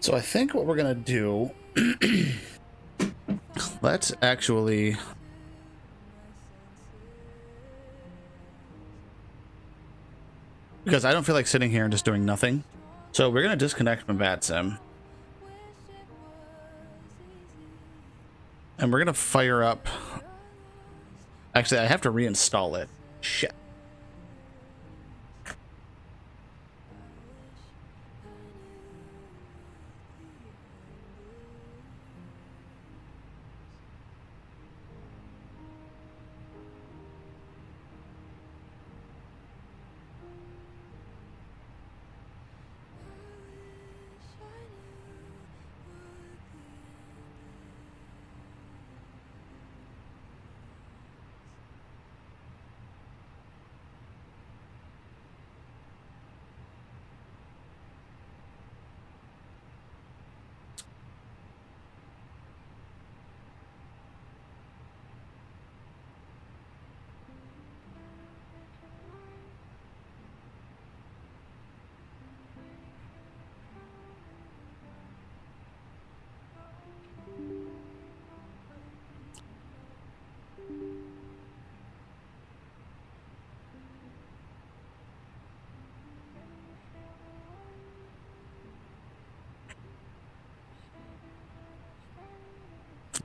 So I think what we're gonna do, let's actually, because I don't feel like sitting here and just doing nothing. So we're gonna disconnect from VATSIM. And we're gonna fire up. Actually, I have to reinstall it. Shit.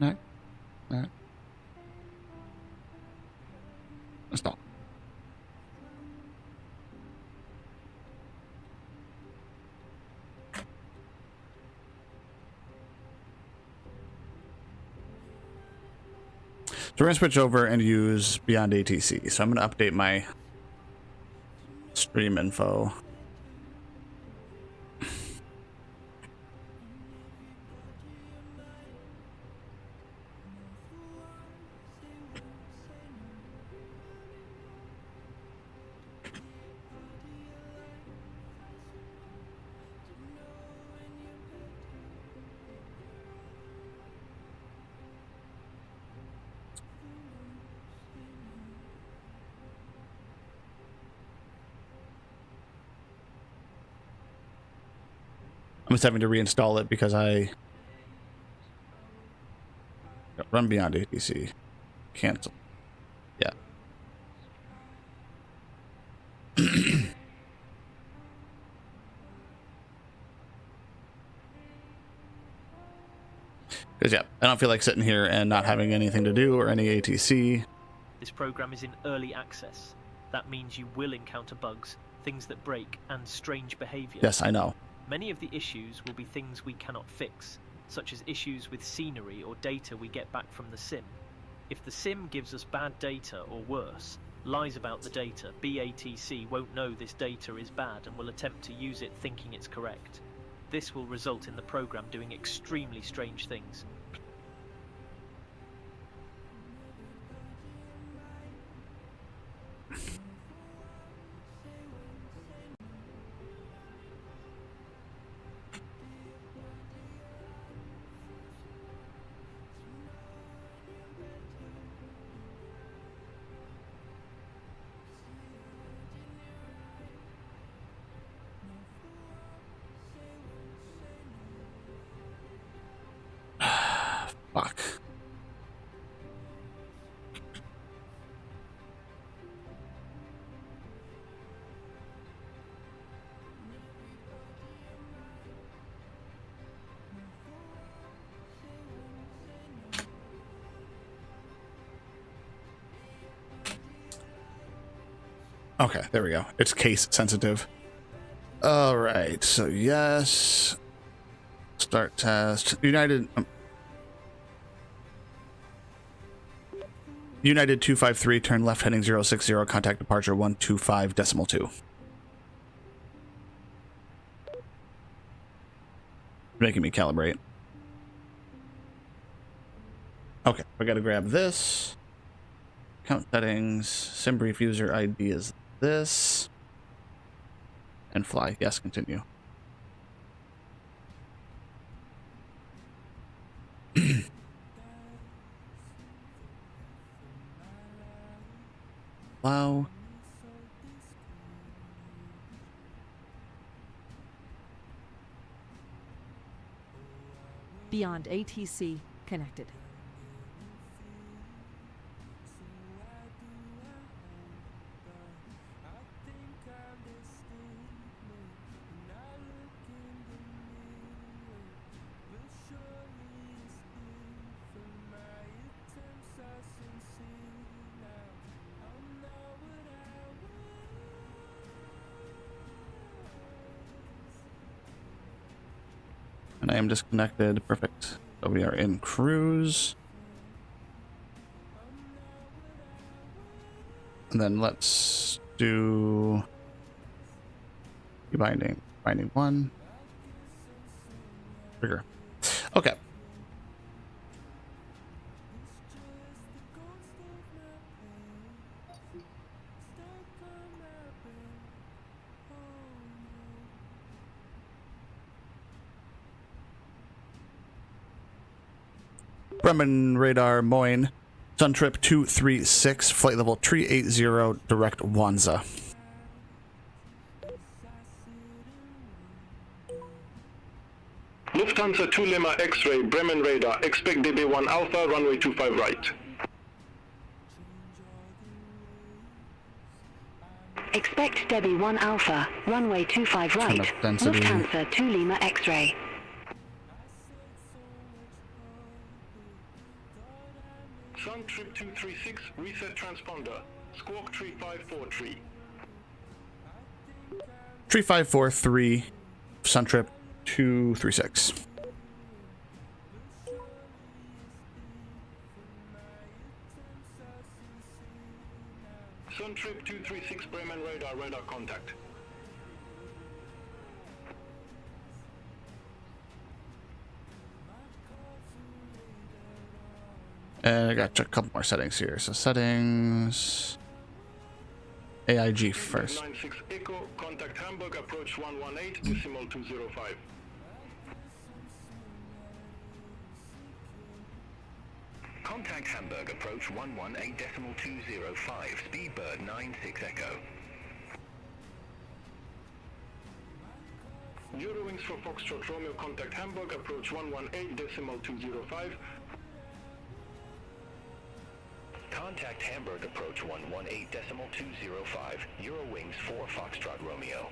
All right. Stop. So we're gonna switch over and use Beyond ATC. So I'm gonna update my stream info. I'm just having to reinstall it because I run Beyond ATC. Cancel. Yeah. Because, yeah, I don't feel like sitting here and not having anything to do or any ATC. This program is in early access. That means you will encounter bugs, things that break, and strange behavior. Yes, I know. Many of the issues will be things we cannot fix, such as issues with scenery or data we get back from the sim. If the sim gives us bad data or worse, lies about the data, BATC won't know this data is bad and will attempt to use it thinking it's correct. This will result in the program doing extremely strange things. Fuck. Okay, there we go. It's case sensitive. All right, so yes. Start test. United 253, turn left heading 060, contact departure 125.2. Making me calibrate. Okay, I gotta grab this. Count settings, sim brief user ID is this. And fly. Yes, continue. Wow. Beyond ATC connected. And I am disconnected. Perfect. So we are in cruise. And then let's do binding. Binding 1. Trigger. Okay. Bremen radar Moyne, sun trip 236, flight level 380, direct Wanza. Lufthansa 2 Lima X-ray, Bremen radar, expect DB1 Alpha, runway 25 right. Expect Debbie 1 Alpha, runway 25 right, Lufthansa 2 Lima X-ray. Sun trip 236, reset transponder, squawk 3543. 3543, sun trip 236. Sun trip 236, Bremen radar, radar contact. And I got a couple more settings here. So settings, AIG first. 96 Echo, contact Hamburg, approach 118, decimal 205. Contact Hamburg, approach 118.205, speedbird 96 Echo. Eurowings for Foxtrot Romeo, contact Hamburg, approach 118.205. Contact Hamburg, approach 118.205, Eurowings 4 Foxtrot Romeo.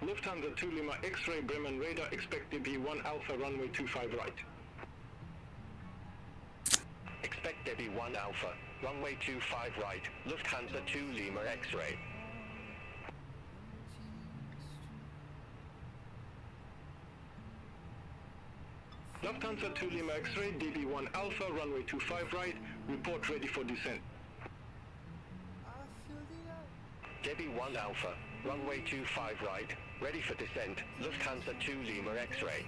Lufthansa 2 Lima X-ray, Bremen radar, expect DB1 Alpha, runway 25 right. Expect Debbie 1 Alpha, runway 25 right, Lufthansa 2 Lima X-ray. Lufthansa 2 Lima X-ray, DB1 Alpha, runway 25 right, report ready for descent. Debbie 1 Alpha, runway 25 right, ready for descent, Lufthansa 2 Lima X-ray.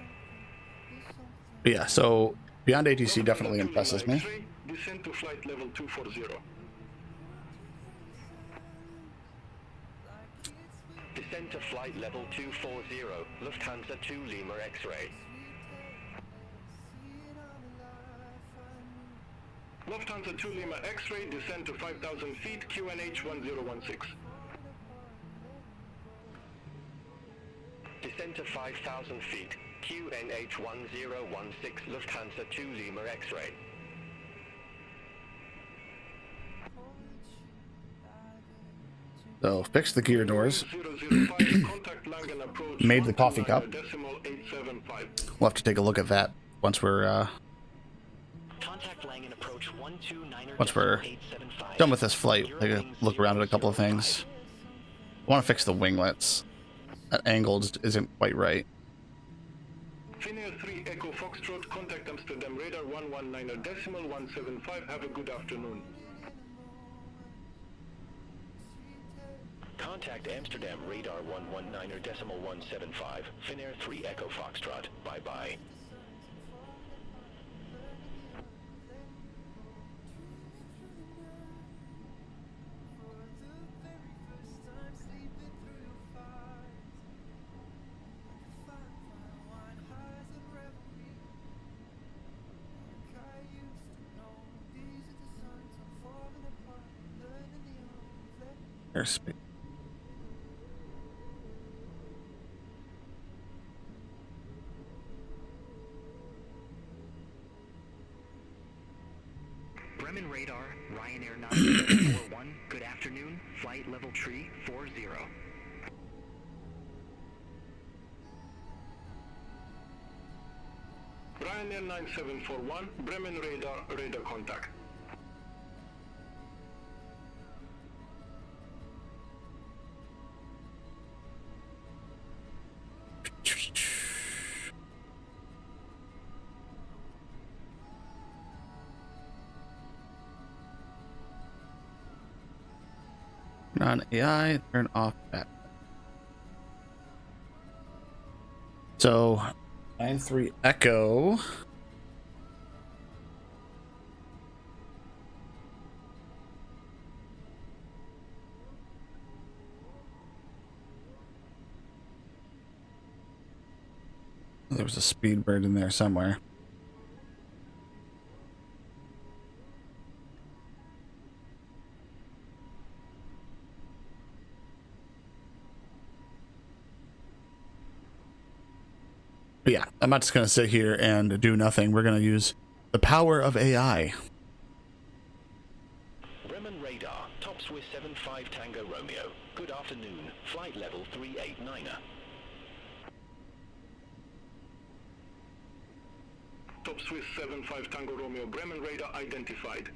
Yeah, so Beyond ATC definitely impresses me. Descent to flight level 240. Descent to flight level 240, Lufthansa 2 Lima X-ray. Lufthansa 2 Lima X-ray, descend to 5,000 feet, QNH 1016. Descend to 5,000 feet, QNH 1016, Lufthansa 2 Lima X-ray. So fix the gear doors. Made the coffee cup. We'll have to take a look at that once we're done with this flight. Take a look around at a couple of things. I want to fix the winglets. That angle just isn't quite right. Finnair 3 Echo Foxtrot, contact Amsterdam radar 119.175. Have a good afternoon. Contact Amsterdam radar 119.175. Finnair 3 Echo Foxtrot. Bye bye. airspace. Bremen radar, Ryanair 9741, good afternoon, flight level tree 40. Ryanair 9741, Bremen radar, radar contact. Turn on AI, turn off that. So 9-3 Echo. There was a speed bird in there somewhere. But yeah, I'm not just going to sit here and do nothing. We're going to use the power of AI. Bremen radar, top Swiss 75 Tango Romeo, good afternoon, flight level 389er. Top Swiss 75 Tango Romeo, Bremen radar identified.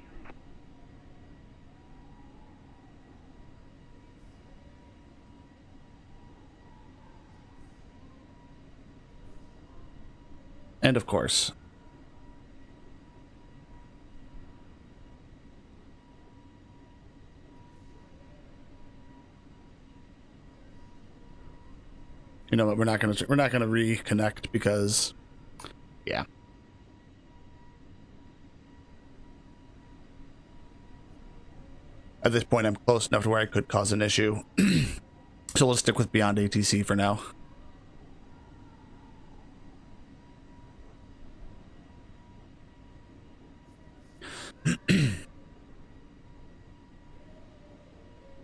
And of course, you know what, we're not gonna reconnect because, yeah. At this point, I'm close enough to where I could cause an issue. So let's stick with BEYONDATC for now.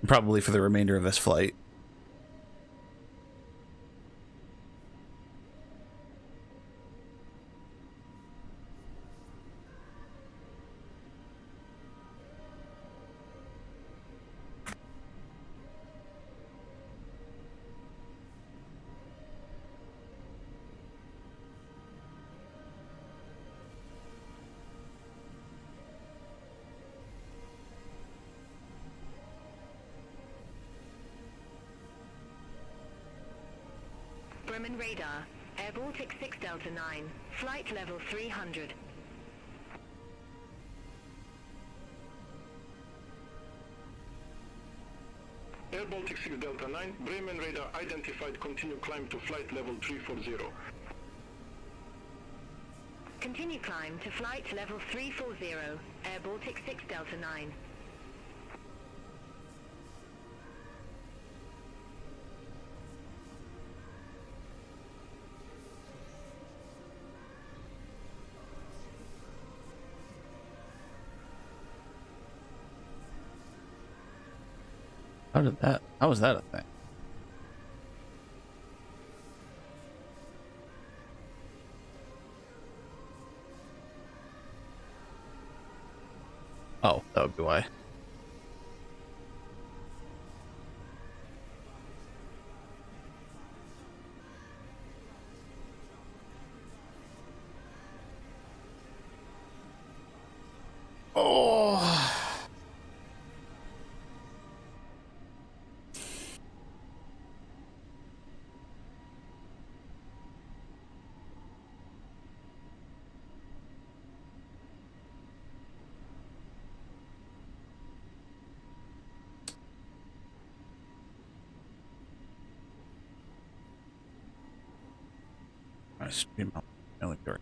Probably for the remainder of this flight. Bremen radar, Air Baltic 6 Delta 9, flight level 300. Air Baltic 6 Delta 9, Bremen radar identified, continue climb to flight level 340. Continue climb to flight level 340, Air Baltic 6 Delta 9. How was that a thing? Oh, that would be why. Oh.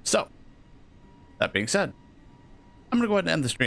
So, that being said, I'm going to go ahead and end the stream.